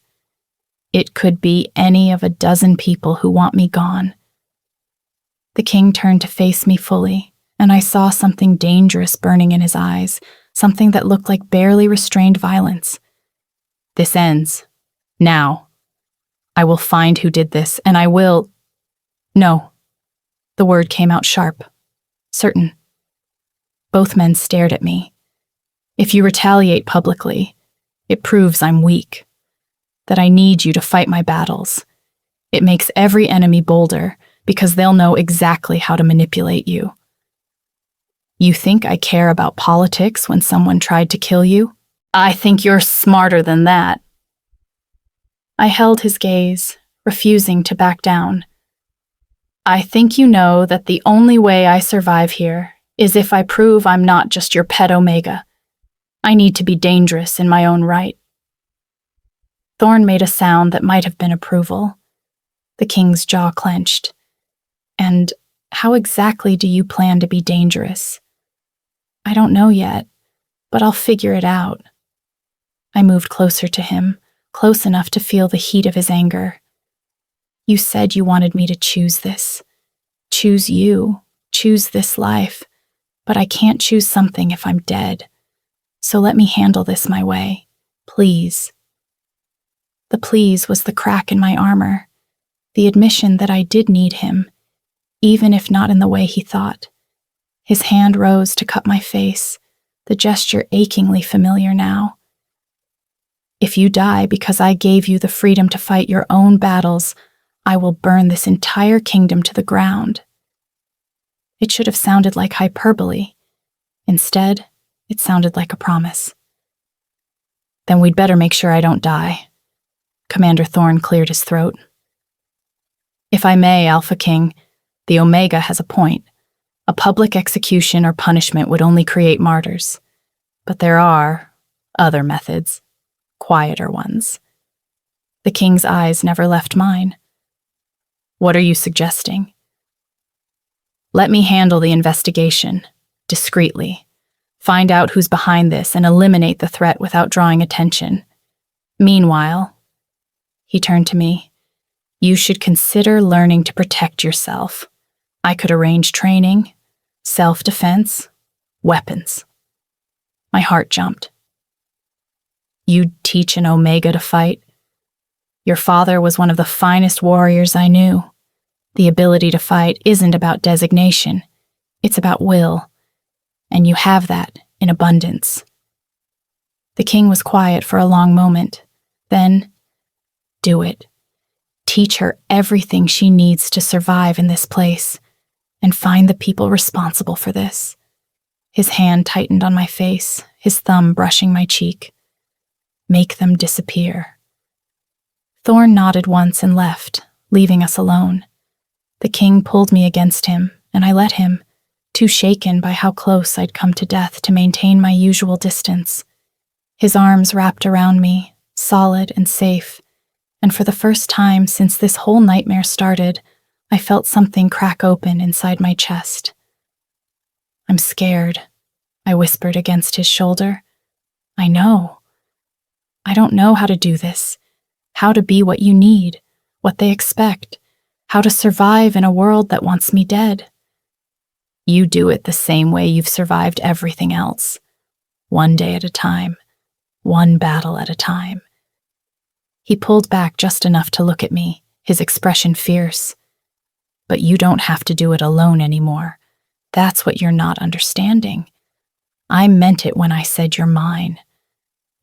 It could be any of a dozen people who want me gone. The king turned to face me fully, and I saw something dangerous burning in his eyes, something that looked like barely restrained violence. "This ends. Now. I will find who did this, and I will—" "No." The word came out sharp. "Certain." Both men stared at me. "If you retaliate publicly, it proves I'm weak, that I need you to fight my battles. It makes every enemy bolder, because they'll know exactly how to manipulate you. You think I care about politics when someone tried to kill you? I think you're smarter than that." I held his gaze, refusing to back down. "I think you know that the only way I survive here is if I prove I'm not just your pet Omega. I need to be dangerous in my own right." Thorne made a sound that might have been approval. The king's jaw clenched. "And how exactly do you plan to be dangerous?" "I don't know yet, but I'll figure it out." I moved closer to him, close enough to feel the heat of his anger. "You said you wanted me to choose this. Choose you, choose this life, but I can't choose something if I'm dead. So let me handle this my way, please." The please was the crack in my armor, the admission that I did need him, even if not in the way he thought. His hand rose to cup my face, the gesture achingly familiar now. "If you die because I gave you the freedom to fight your own battles, I will burn this entire kingdom to the ground." It should have sounded like hyperbole. Instead, it sounded like a promise. "Then we'd better make sure I don't die." Commander Thorne cleared his throat. "If I may, Alpha King, the Omega has a point. A public execution or punishment would only create martyrs. But there are other methods, quieter ones." The king's eyes never left mine. "What are you suggesting?" "Let me handle the investigation, discreetly. Find out who's behind this and eliminate the threat without drawing attention. Meanwhile," he turned to me, "you should consider learning to protect yourself. I could arrange training, self-defense, weapons." My heart jumped. "You'd teach an Omega to fight? Your father was one of the finest warriors I knew. The ability to fight isn't about designation, it's about will, and you have that in abundance." The king was quiet for a long moment. Then, "Do it. Teach her everything she needs to survive in this place, and find the people responsible for this." His hand tightened on my face, his thumb brushing my cheek. Make them disappear. Thorn nodded once and left, leaving us alone. The king pulled me against him, and I let him, too shaken by how close I'd come to death to maintain my usual distance. His arms wrapped around me, solid and safe, and for the first time since this whole nightmare started, I felt something crack open inside my chest. "I'm scared," I whispered against his shoulder. "I know. I don't know how to do this, how to be what you need, what they expect, how to survive in a world that wants me dead." "You do it the same way you've survived everything else, one day at a time, one battle at a time." He pulled back just enough to look at me, his expression fierce. "But you don't have to do it alone anymore. That's what you're not understanding. I meant it when I said you're mine.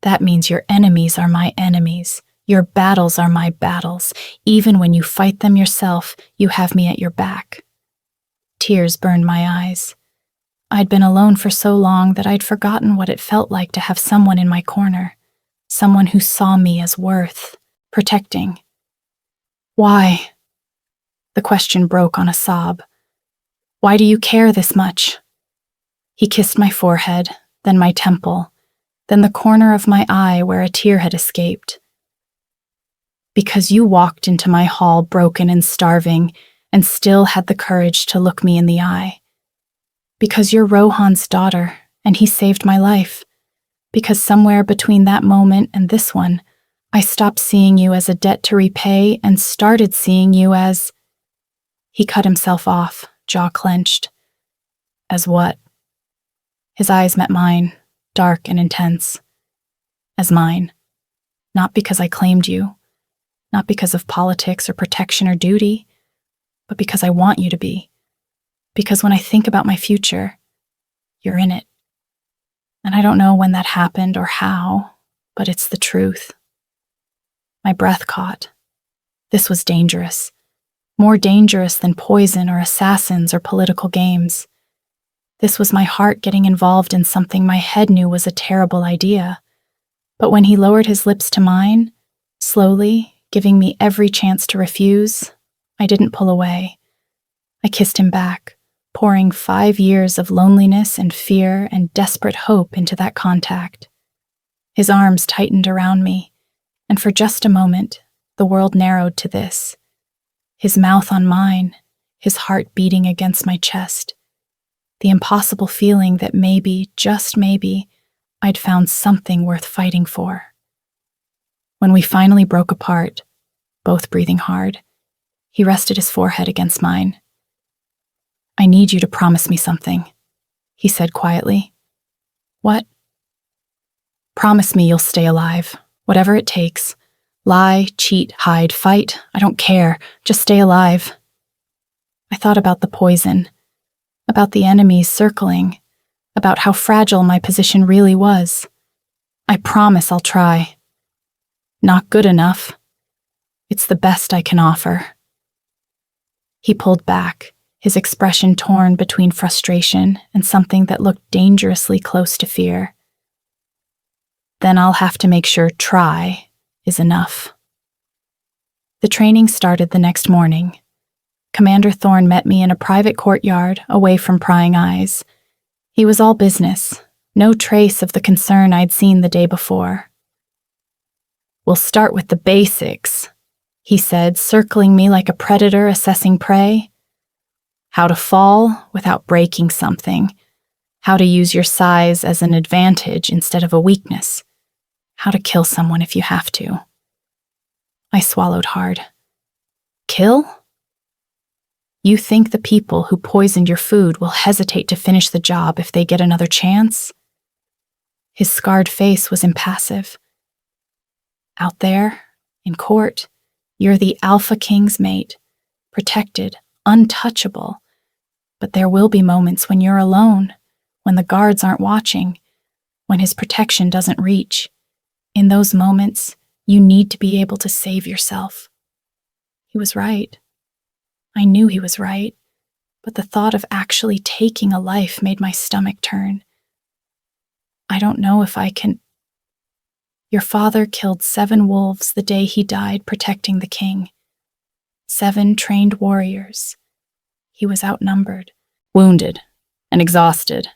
That means your enemies are my enemies. Your battles are my battles. Even when you fight them yourself, you have me at your back." Tears burned my eyes. I'd been alone for so long that I'd forgotten what it felt like to have someone in my corner, someone who saw me as worth protecting. "Why?" The question broke on a sob. "Why do you care this much?" He kissed my forehead, then my temple, then the corner of my eye where a tear had escaped. "Because you walked into my hall broken and starving, and still had the courage to look me in the eye. Because you're Rohan's daughter, and he saved my life. Because somewhere between that moment and this one, I stopped seeing you as a debt to repay and started seeing you as—" He cut himself off, jaw clenched. "As what?" His eyes met mine, dark and intense. "As mine. Not because I claimed you, not because of politics or protection or duty, but because I want you to be. Because when I think about my future, you're in it. And I don't know when that happened or how, but it's the truth." My breath caught. This was dangerous. More dangerous than poison or assassins or political games. This was my heart getting involved in something my head knew was a terrible idea. But when he lowered his lips to mine, slowly, giving me every chance to refuse, I didn't pull away. I kissed him back, pouring 5 years of loneliness and fear and desperate hope into that contact. His arms tightened around me, and for just a moment, the world narrowed to this. His mouth on mine, his heart beating against my chest. The impossible feeling that maybe, just maybe, I'd found something worth fighting for. When we finally broke apart, both breathing hard, he rested his forehead against mine. "I need you to promise me something," he said quietly. "What?" "Promise me you'll stay alive, whatever it takes. Lie, cheat, hide, fight, I don't care. Just stay alive." I thought about the poison, about the enemies circling, about how fragile my position really was. "I promise I'll try." "Not good enough. It's the best I can offer." He pulled back, his expression torn between frustration and something that looked dangerously close to fear. "Then I'll have to make sure try is enough." The training started the next morning. Commander Thorne met me in a private courtyard away from prying eyes. He was all business, no trace of the concern I'd seen the day before. "We'll start with the basics," he said, circling me like a predator assessing prey. "How to fall without breaking something. How to use your size as an advantage instead of a weakness. How to kill someone if you have to." I swallowed hard. "Kill? You think the people who poisoned your food will hesitate to finish the job if they get another chance?" His scarred face was impassive. "Out there, in court, you're the Alpha King's mate, protected, untouchable. But there will be moments when you're alone, when the guards aren't watching, when his protection doesn't reach. In those moments, you need to be able to save yourself." He was right. I knew he was right, but the thought of actually taking a life made my stomach turn. "I don't know if I can—" Your father killed 7 wolves the day he died protecting the king. 7 trained warriors. He was outnumbered, wounded, and exhausted.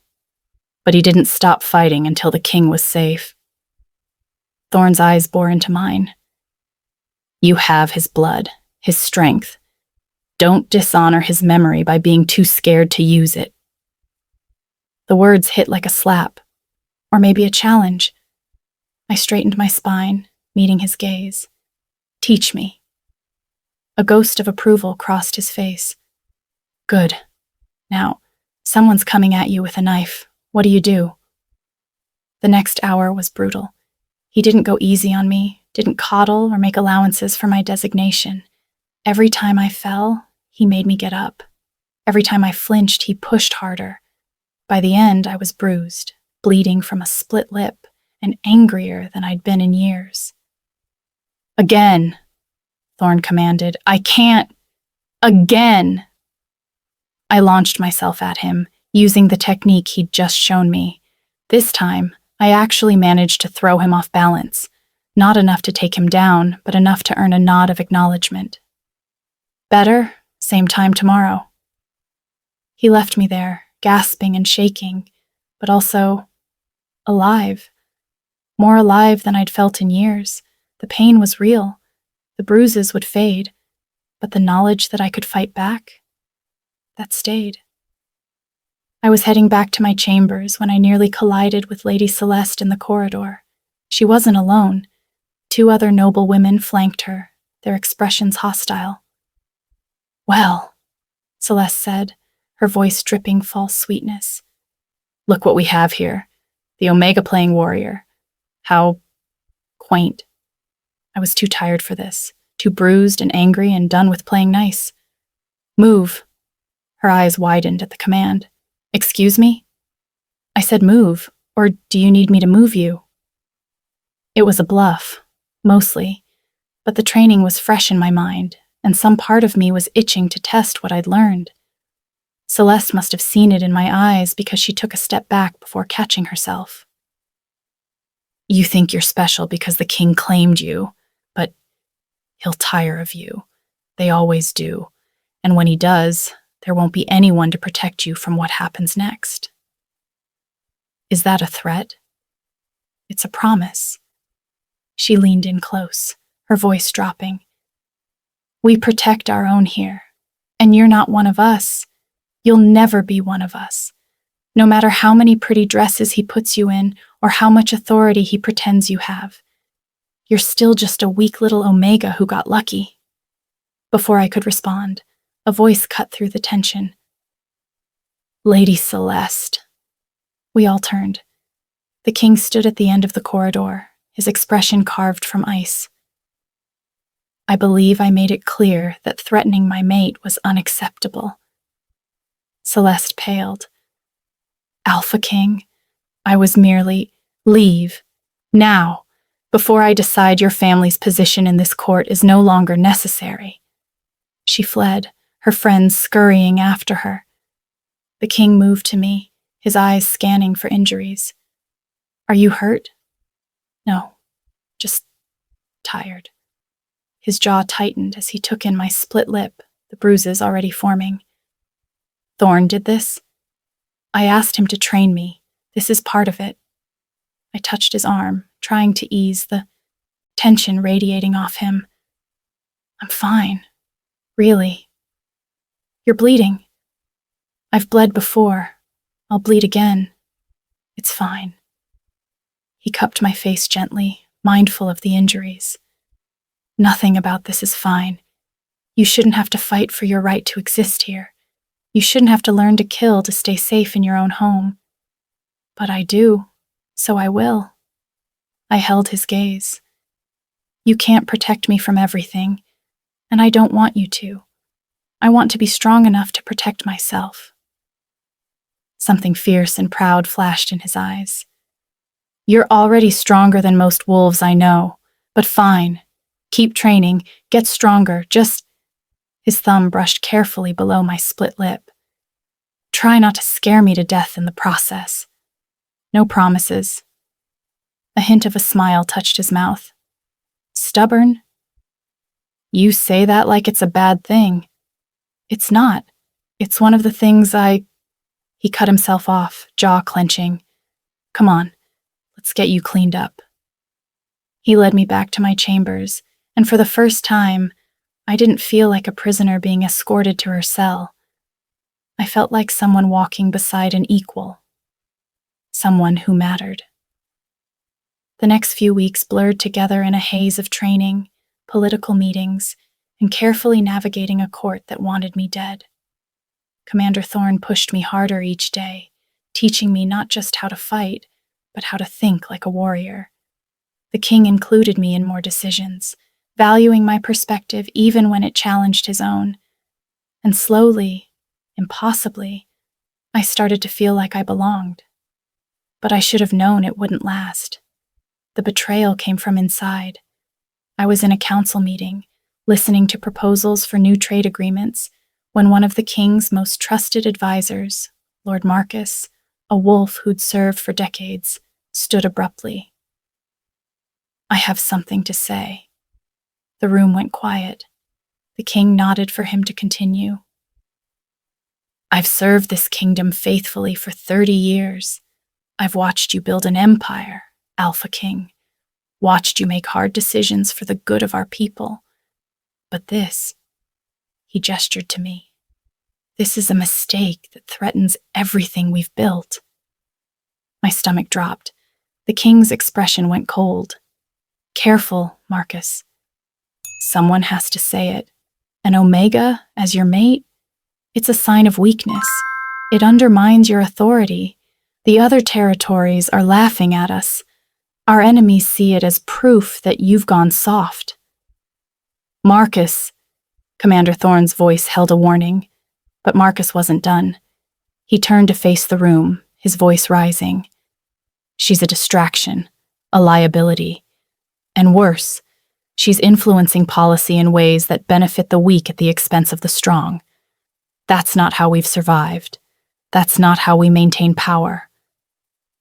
But he didn't stop fighting until the king was safe. Thorn's eyes bore into mine. You have his blood, his strength. Don't dishonor his memory by being too scared to use it. The words hit like a slap, or maybe a challenge. I straightened my spine, meeting his gaze. Teach me. A ghost of approval crossed his face. Good. Now, someone's coming at you with a knife. What do you do? The next hour was brutal. He didn't go easy on me, didn't coddle or make allowances for my designation. Every time I fell, he made me get up. Every time I flinched, he pushed harder. By the end, I was bruised, bleeding from a split lip, and angrier than I'd been in years. Again, Thorn commanded. I can't. Again. I launched myself at him, using the technique he'd just shown me. This time, I actually managed to throw him off balance. Not enough to take him down, but enough to earn a nod of acknowledgement. Better, same time tomorrow. He left me there, gasping and shaking, but also alive. More alive than I'd felt in years. The pain was real. The bruises would fade, but the knowledge that I could fight back, that stayed. I was heading back to my chambers when I nearly collided with Lady Celeste in the corridor. She wasn't alone. 2 other noble women flanked her, their expressions hostile. Well, Celeste said, her voice dripping false sweetness. Look what we have here. The Omega-playing warrior. How quaint. I was too tired for this, too bruised and angry and done with playing nice. Move. Her eyes widened at the command. Excuse me? I said move, or do you need me to move you? It was a bluff, mostly, but the training was fresh in my mind, and some part of me was itching to test what I'd learned. Celeste must have seen it in my eyes because she took a step back before catching herself. You think you're special because the king claimed you, but he'll tire of you. They always do, and when he does, there won't be anyone to protect you from what happens next. Is that a threat? It's a promise. She leaned in close, her voice dropping. We protect our own here, and you're not one of us. You'll never be one of us. No matter how many pretty dresses he puts you in, or how much authority he pretends you have. You're still just a weak little Omega who got lucky. Before I could respond, a voice cut through the tension. Lady Celeste. We all turned. The king stood at the end of the corridor, his expression carved from ice. I believe I made it clear that threatening my mate was unacceptable. Celeste paled. Alpha King, I was merely, leave, now, before I decide your family's position in this court is no longer necessary. She fled, her friends scurrying after her. The king moved to me, his eyes scanning for injuries. Are you hurt? No, just tired. His jaw tightened as he took in my split lip, the bruises already forming. Thorn did this? I asked him to train me. This is part of it. I touched his arm, trying to ease the tension radiating off him. I'm fine. Really. You're bleeding. I've bled before. I'll bleed again. It's fine. He cupped my face gently, mindful of the injuries. Nothing about this is fine. You shouldn't have to fight for your right to exist here. You shouldn't have to learn to kill to stay safe in your own home. But I do, so I will. I held his gaze. You can't protect me from everything, and I don't want you to. I want to be strong enough to protect myself. Something fierce and proud flashed in his eyes. You're already stronger than most wolves I know, but fine. Keep training, get stronger, just... His thumb brushed carefully below my split lip. Try not to scare me to death in the process. No promises. A hint of a smile touched his mouth. Stubborn? You say that like it's a bad thing. It's not. It's one of the things He cut himself off, jaw clenching. Come on, let's get you cleaned up. He led me back to my chambers, and for the first time, I didn't feel like a prisoner being escorted to her cell. I felt like someone walking beside an equal. Someone who mattered. The next few weeks blurred together in a haze of training, political meetings, and carefully navigating a court that wanted me dead. Commander Thorne pushed me harder each day, teaching me not just how to fight, but how to think like a warrior. The king included me in more decisions, valuing my perspective even when it challenged his own. And slowly, impossibly, I started to feel like I belonged. But I should have known it wouldn't last. The betrayal came from inside. I was in a council meeting, listening to proposals for new trade agreements, when one of the king's most trusted advisors, Lord Marcus, a wolf who'd served for decades, stood abruptly. I have something to say. The room went quiet. The king nodded for him to continue. I've served this kingdom faithfully for 30 years. I've watched you build an empire, Alpha King. Watched you make hard decisions for the good of our people. But this, he gestured to me, this is a mistake that threatens everything we've built. My stomach dropped. The king's expression went cold. Careful, Marcus. Someone has to say it. An Omega as your mate? It's a sign of weakness. It undermines your authority. The other territories are laughing at us. Our enemies see it as proof that you've gone soft. Marcus, Commander Thorne's voice held a warning, but Marcus wasn't done. He turned to face the room, his voice rising. She's a distraction, a liability. And worse, she's influencing policy in ways that benefit the weak at the expense of the strong. That's not how we've survived. That's not how we maintain power.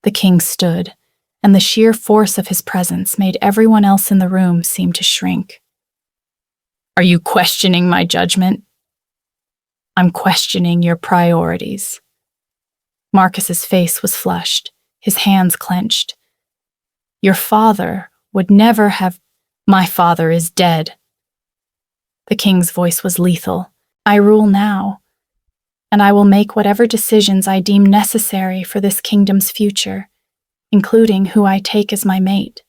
The king stood, and the sheer force of his presence made everyone else in the room seem to shrink. Are you questioning my judgment? I'm questioning your priorities. Marcus's face was flushed, his hands clenched. Your father would never have... My father is dead. The king's voice was lethal. I rule now, and I will make whatever decisions I deem necessary for this kingdom's future, including who I take as my mate.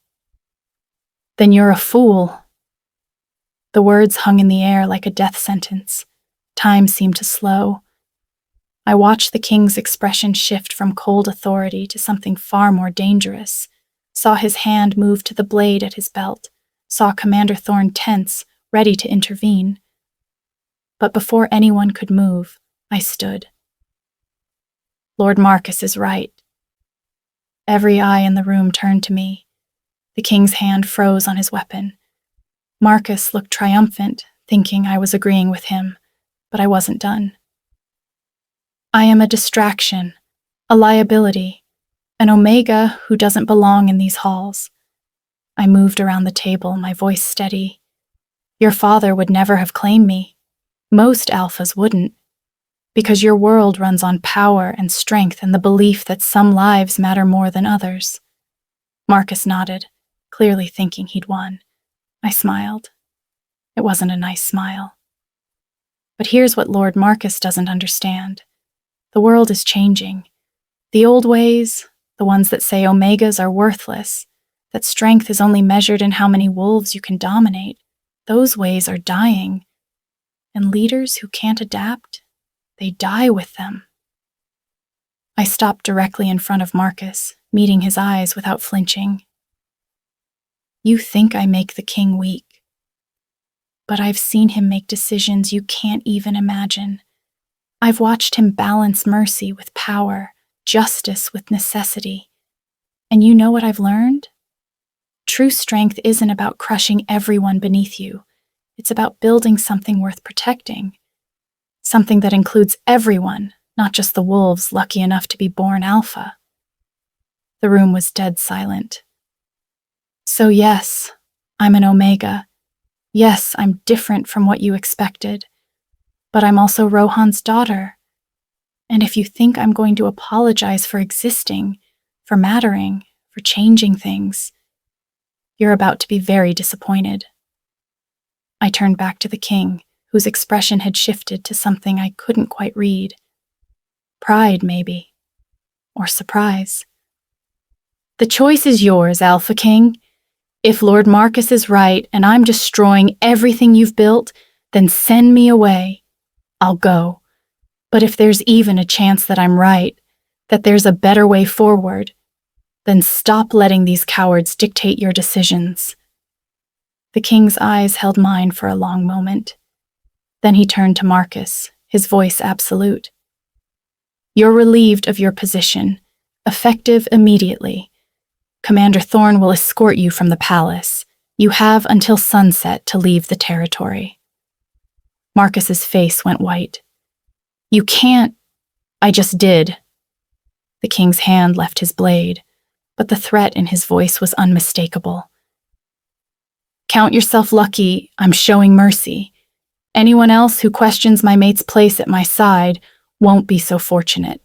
Then you're a fool. The words hung in the air like a death sentence. Time seemed to slow. I watched the king's expression shift from cold authority to something far more dangerous, saw his hand move to the blade at his belt, saw Commander Thorne tense, ready to intervene. But before anyone could move, I stood. Lord Marcus is right. Every eye in the room turned to me. The king's hand froze on his weapon. Marcus looked triumphant, thinking I was agreeing with him, but I wasn't done. I am a distraction, a liability, an Omega who doesn't belong in these halls. I moved around the table, my voice steady. Your father would never have claimed me. Most alphas wouldn't, because your world runs on power and strength and the belief that some lives matter more than others. Marcus nodded, clearly thinking he'd won. I smiled. It wasn't a nice smile. But here's what Lord Marcus doesn't understand. The world is changing. The old ways, the ones that say Omegas are worthless, that strength is only measured in how many wolves you can dominate, those ways are dying. And leaders who can't adapt, they die with them. I stopped directly in front of Marcus, meeting his eyes without flinching. You think I make the king weak, but I've seen him make decisions you can't even imagine. I've watched him balance mercy with power, justice with necessity. And you know what I've learned? True strength isn't about crushing everyone beneath you. It's about building something worth protecting. Something that includes everyone, not just the wolves lucky enough to be born alpha. The room was dead silent. So yes, I'm an Omega. Yes, I'm different from what you expected. But I'm also Rohan's daughter. And if you think I'm going to apologize for existing, for mattering, for changing things, you're about to be very disappointed. I turned back to the king, whose expression had shifted to something I couldn't quite read. Pride, maybe. Or surprise. The choice is yours, Alpha King. If Lord Marcus is right and I'm destroying everything you've built, then send me away. I'll go. But if there's even a chance that I'm right, that there's a better way forward, then stop letting these cowards dictate your decisions. The king's eyes held mine for a long moment. Then he turned to Marcus, his voice absolute. You're relieved of your position, effective immediately. Commander Thorn will escort you from the palace. You have until sunset to leave the territory. Marcus's face went white. You can't. I just did. The king's hand left his blade, but the threat in his voice was unmistakable. Count yourself lucky I'm showing mercy. Anyone else who questions my mate's place at my side won't be so fortunate.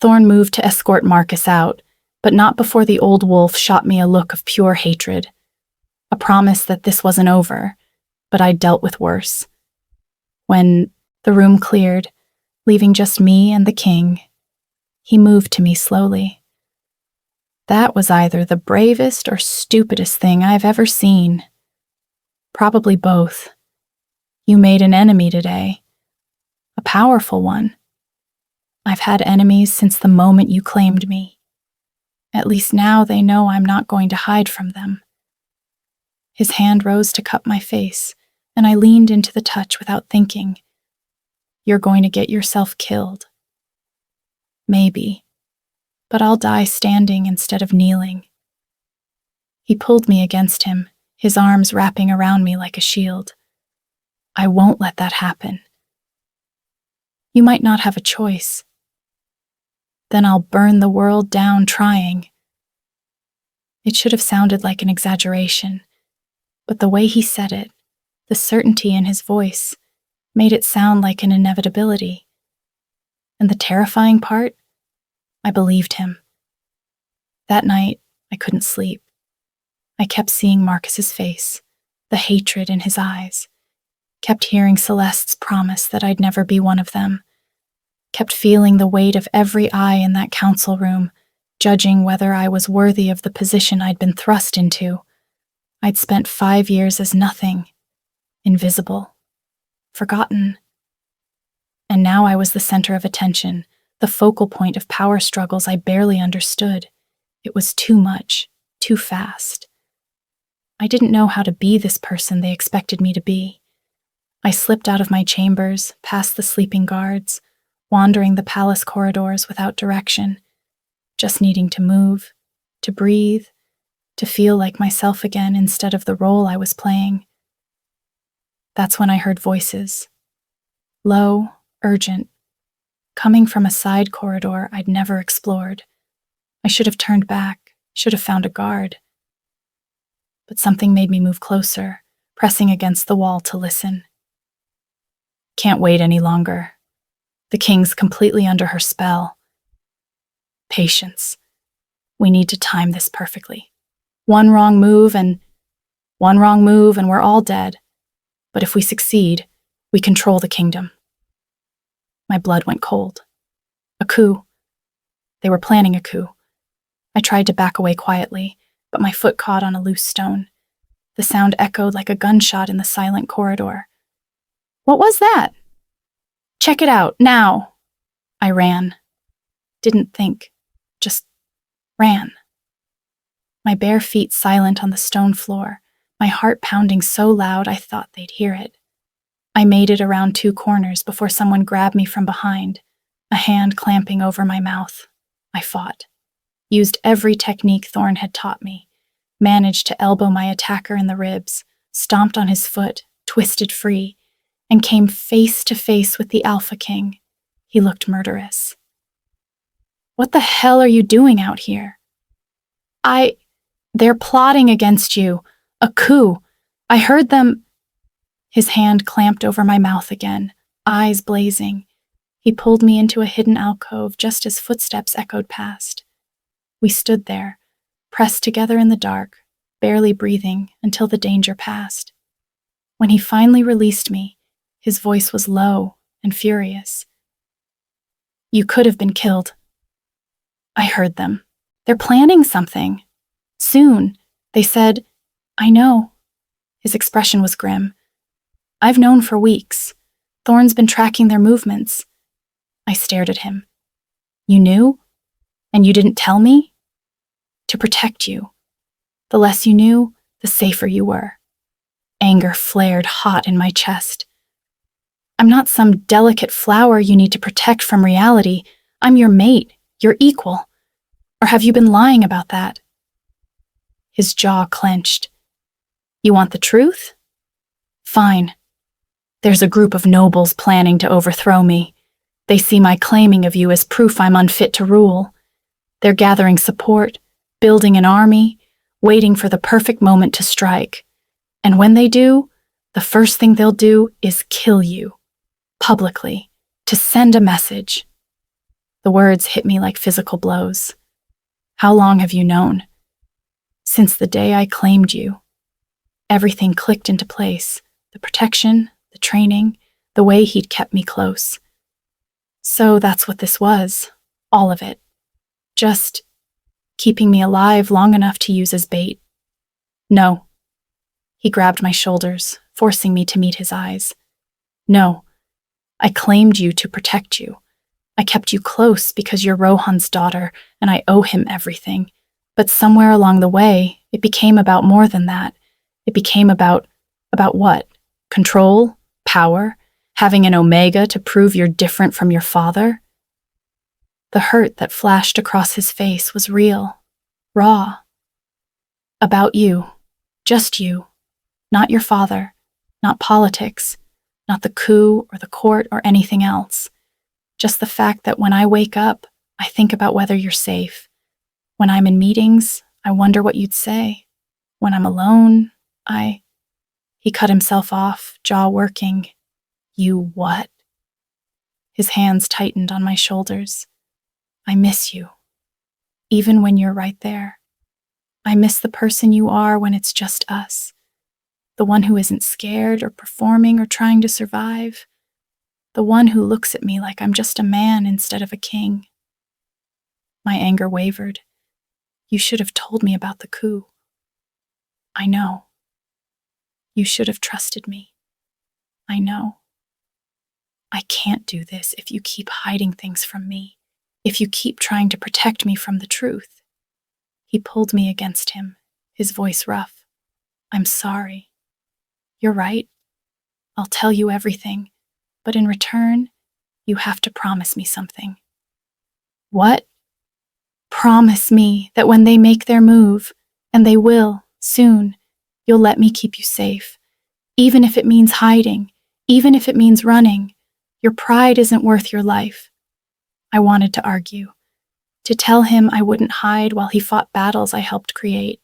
Thorn moved to escort Marcus out, but not before the old wolf shot me a look of pure hatred. A promise that this wasn't over, but I'd dealt with worse. When the room cleared, leaving just me and the king, he moved to me slowly. That was either the bravest or stupidest thing I've ever seen. Probably both. You made an enemy today. A powerful one. I've had enemies since the moment you claimed me. At least now they know I'm not going to hide from them. His hand rose to cup my face, and I leaned into the touch without thinking. You're going to get yourself killed. Maybe. But I'll die standing instead of kneeling. He pulled me against him, his arms wrapping around me like a shield. I won't let that happen. You might not have a choice. Then I'll burn the world down trying. It should have sounded like an exaggeration, but the way he said it, the certainty in his voice, made it sound like an inevitability. And the terrifying part? I believed him. That night, I couldn't sleep. I kept seeing Marcus's face, the hatred in his eyes, kept hearing Celeste's promise that I'd never be one of them, kept feeling the weight of every eye in that council room, judging whether I was worthy of the position I'd been thrust into. I'd spent 5 years as nothing, invisible, forgotten. And now I was the center of attention, the focal point of power struggles I barely understood. It was too much, too fast. I didn't know how to be this person they expected me to be. I slipped out of my chambers, past the sleeping guards, wandering the palace corridors without direction, just needing to move, to breathe, to feel like myself again instead of the role I was playing. That's when I heard voices. Low, urgent, coming from a side corridor I'd never explored. I should have turned back, should have found a guard. But something made me move closer, pressing against the wall to listen. Can't wait any longer. The king's completely under her spell. Patience. We need to time this perfectly. One wrong move and we're all dead. But if we succeed, we control the kingdom. My blood went cold. A coup. They were planning a coup. I tried to back away quietly, but my foot caught on a loose stone. The sound echoed like a gunshot in the silent corridor. What was that? Check it out, now. I ran. Didn't think. Just ran. My bare feet silent on the stone floor, my heart pounding so loud I thought they'd hear it. I made it around 2 corners before someone grabbed me from behind, a hand clamping over my mouth. I fought. Used every technique Thorn had taught me. Managed to elbow my attacker in the ribs, stomped on his foot, twisted free, and came face to face with the Alpha King. He looked murderous. What the hell are you doing out here? They're plotting against you. A coup. I heard them. His hand clamped over my mouth again, eyes blazing. He pulled me into a hidden alcove just as footsteps echoed past. We stood there, pressed together in the dark, barely breathing until the danger passed. When he finally released me, his voice was low and furious. You could have been killed. I heard them. They're planning something. Soon, they said, I know. His expression was grim. I've known for weeks. Thorne's been tracking their movements. I stared at him. You knew? And you didn't tell me? To protect you. The less you knew, the safer you were. Anger flared hot in my chest. I'm not some delicate flower you need to protect from reality. I'm your mate, your equal. Or have you been lying about that? His jaw clenched. You want the truth? Fine. There's a group of nobles planning to overthrow me. They see my claiming of you as proof I'm unfit to rule. They're gathering support, building an army, waiting for the perfect moment to strike. And when they do, the first thing they'll do is kill you. Publicly, to send a message. The words hit me like physical blows. How long have you known? Since the day I claimed you. Everything clicked into place. The protection, the training, the way he'd kept me close. So that's what this was. All of it. Just keeping me alive long enough to use as bait. No. He grabbed my shoulders, forcing me to meet his eyes. No. I claimed you to protect you. I kept you close because you're Rohan's daughter, and I owe him everything. But somewhere along the way, it became about more than that. It became about what? Control? Power? Having an omega to prove you're different from your father? The hurt that flashed across his face was real, raw. About you. Just you. Not your father. Not politics. Not the coup or the court or anything else. Just the fact that when I wake up, I think about whether you're safe. When I'm in meetings, I wonder what you'd say. When I'm alone, He cut himself off, jaw working. You what? His hands tightened on my shoulders. I miss you. Even when you're right there. I miss the person you are when it's just us. The one who isn't scared or performing or trying to survive. The one who looks at me like I'm just a man instead of a king. My anger wavered. You should have told me about the coup. I know. You should have trusted me. I know. I can't do this if you keep hiding things from me, if you keep trying to protect me from the truth. He pulled me against him, his voice rough. I'm sorry. You're right. I'll tell you everything. But in return, you have to promise me something. What? Promise me that when they make their move, and they will, soon, you'll let me keep you safe. Even if it means hiding, even if it means running, your pride isn't worth your life. I wanted to argue, to tell him I wouldn't hide while he fought battles I helped create.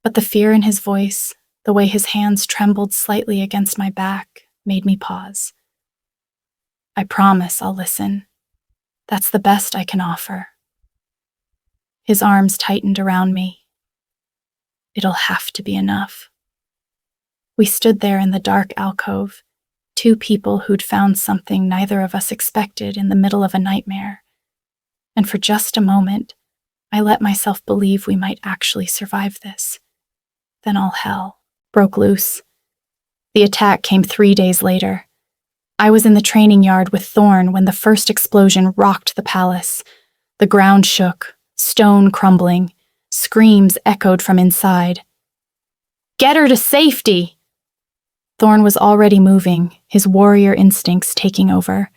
But the fear in his voice, the way his hands trembled slightly against my back, made me pause. I promise I'll listen. That's the best I can offer. His arms tightened around me. It'll have to be enough. We stood there in the dark alcove, two people who'd found something neither of us expected in the middle of a nightmare. And for just a moment, I let myself believe we might actually survive this. Then all hell broke loose. The attack came 3 days later. I was in the training yard with Thorne when the first explosion rocked the palace. The ground shook, stone crumbling, screams echoed from inside. Get her to safety! Thorne was already moving, his warrior instincts taking over.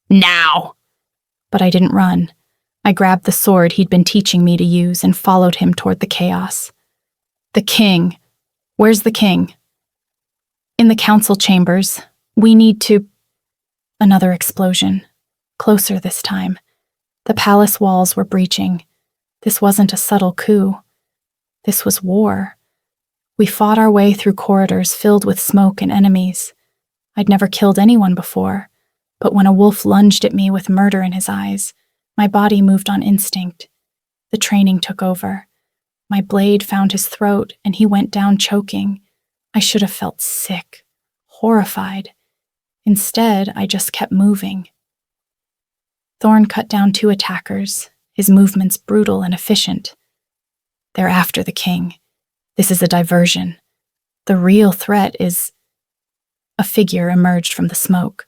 Now! But I didn't run. I grabbed the sword he'd been teaching me to use and followed him toward the chaos. The king. Where's the king? In the council chambers. We need to... Another explosion. Closer this time. The palace walls were breaching. This wasn't a subtle coup. This was war. We fought our way through corridors filled with smoke and enemies. I'd never killed anyone before, but when a wolf lunged at me with murder in his eyes, my body moved on instinct. The training took over. My blade found his throat, and he went down choking. I should have felt sick, horrified. Instead, I just kept moving. Thorn cut down 2 attackers, his movements brutal and efficient. They're after the king. This is a diversion. The real threat is... A figure emerged from the smoke.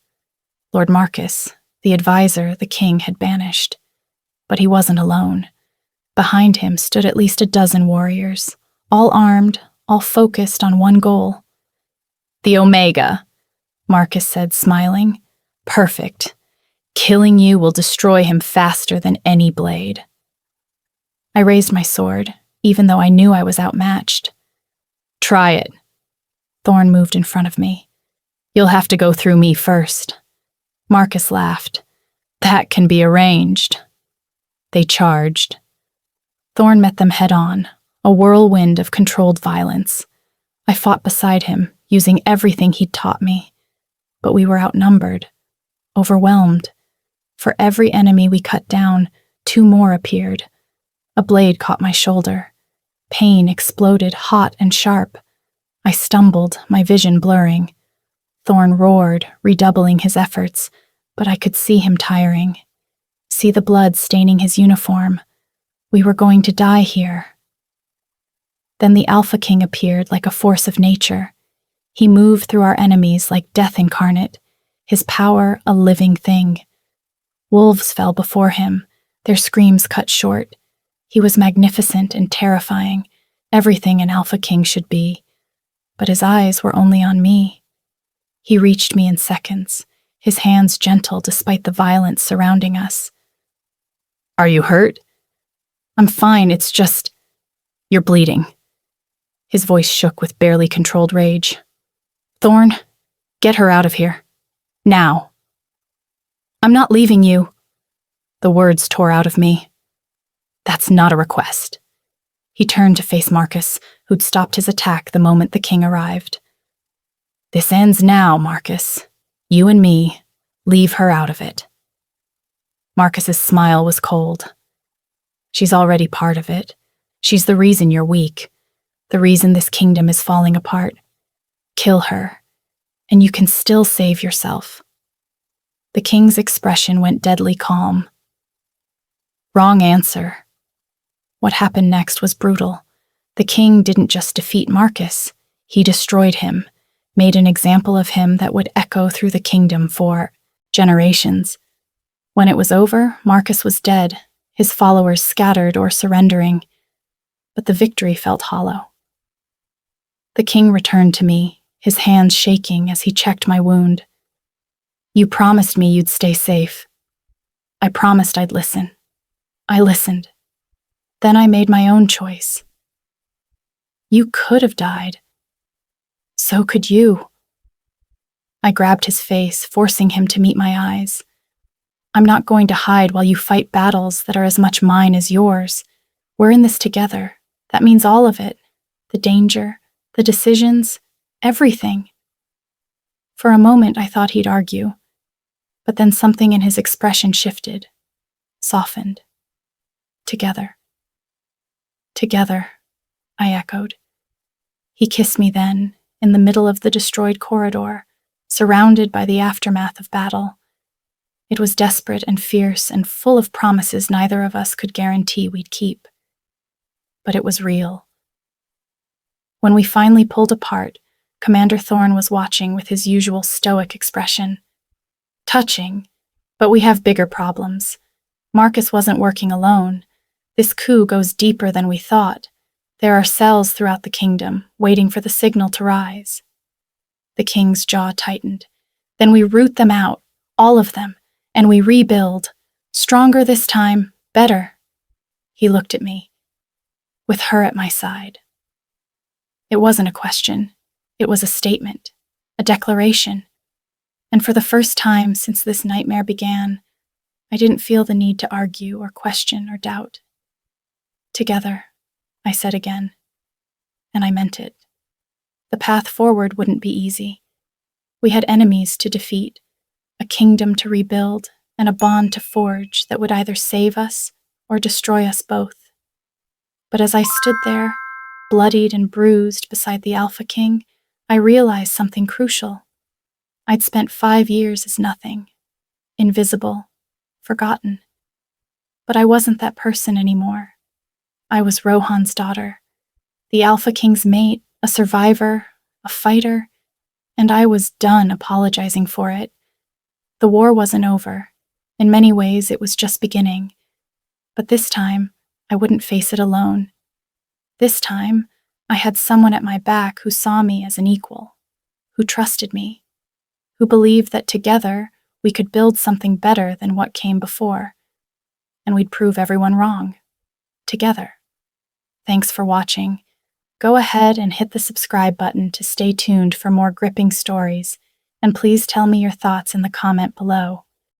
Lord Marcus, the advisor the king had banished. But he wasn't alone. Behind him stood at least a dozen warriors, all armed, all focused on one goal. "The Omega," Marcus said, smiling. "Perfect. Killing you will destroy him faster than any blade." I raised my sword, even though I knew I was outmatched. "Try it." Thorn moved in front of me. "You'll have to go through me first." Marcus laughed. "That can be arranged." They charged. Thorn met them head-on, a whirlwind of controlled violence. I fought beside him, using everything he'd taught me. But we were outnumbered, overwhelmed. For every enemy we cut down, 2 more appeared. A blade caught my shoulder. Pain exploded, hot and sharp. I stumbled, my vision blurring. Thorn roared, redoubling his efforts, but I could see him tiring. See the blood staining his uniform. We were going to die here. Then the Alpha King appeared like a force of nature. He moved through our enemies like death incarnate, his power a living thing. Wolves fell before him, their screams cut short. He was magnificent and terrifying, everything an Alpha King should be. But his eyes were only on me. He reached me in seconds, his hands gentle despite the violence surrounding us. "Are you hurt?" "I'm fine, it's just... You're bleeding." His voice shook with barely controlled rage. "Thorn, get her out of here. Now." "I'm not leaving you." The words tore out of me. "That's not a request." He turned to face Marcus, who'd stopped his attack the moment the king arrived. "This ends now, Marcus. You and me, leave her out of it." Marcus's smile was cold. "She's already part of it. She's the reason you're weak, the reason this kingdom is falling apart. Kill her, and you can still save yourself." The king's expression went deadly calm. Wrong answer. What happened next was brutal. The king didn't just defeat Marcus, he destroyed him, made an example of him that would echo through the kingdom for generations. When it was over, Marcus was dead, his followers scattered or surrendering, but the victory felt hollow. The king returned to me, his hands shaking as he checked my wound. "You promised me you'd stay safe." I promised I'd listen. I listened. Then I made my own choice. "You could have died. So could you." I grabbed his face, forcing him to meet my eyes. "I'm not going to hide while you fight battles that are as much mine as yours. We're in this together. That means all of it. The danger, the decisions, everything." For a moment, I thought he'd argue, but then something in his expression shifted, softened. "Together." "Together," I echoed. He kissed me then, in the middle of the destroyed corridor, surrounded by the aftermath of battle. It was desperate and fierce and full of promises neither of us could guarantee we'd keep. But it was real. When we finally pulled apart, Commander Thorn was watching with his usual stoic expression. Touching, but we have bigger problems. Marcus wasn't working alone. This coup goes deeper than we thought. There are cells throughout the kingdom, waiting for the signal to rise. The king's jaw tightened. Then we root them out, all of them, and we rebuild. Stronger this time, better. He looked at me, with her at my side. It wasn't a question. It was a statement, a declaration. And for the first time since this nightmare began, I didn't feel the need to argue or question or doubt. "Together," I said again. and I meant it. The path forward wouldn't be easy. We had enemies to defeat, a kingdom to rebuild, and a bond to forge that would either save us or destroy us both. But as I stood there, bloodied and bruised beside the Alpha King, I realized something crucial. I'd spent 5 years as nothing, invisible, forgotten. But I wasn't that person anymore. I was Rohan's daughter, the Alpha King's mate, a survivor, a fighter, and I was done apologizing for it. The war wasn't over. In many ways, it was just beginning. But this time, I wouldn't face it alone. This time, I had someone at my back who saw me as an equal, who trusted me, who believed that together we could build something better than what came before, and we'd prove everyone wrong, together. Thanks for watching. Go ahead and hit the subscribe button to stay tuned for more gripping stories, and please tell me your thoughts in the comment below.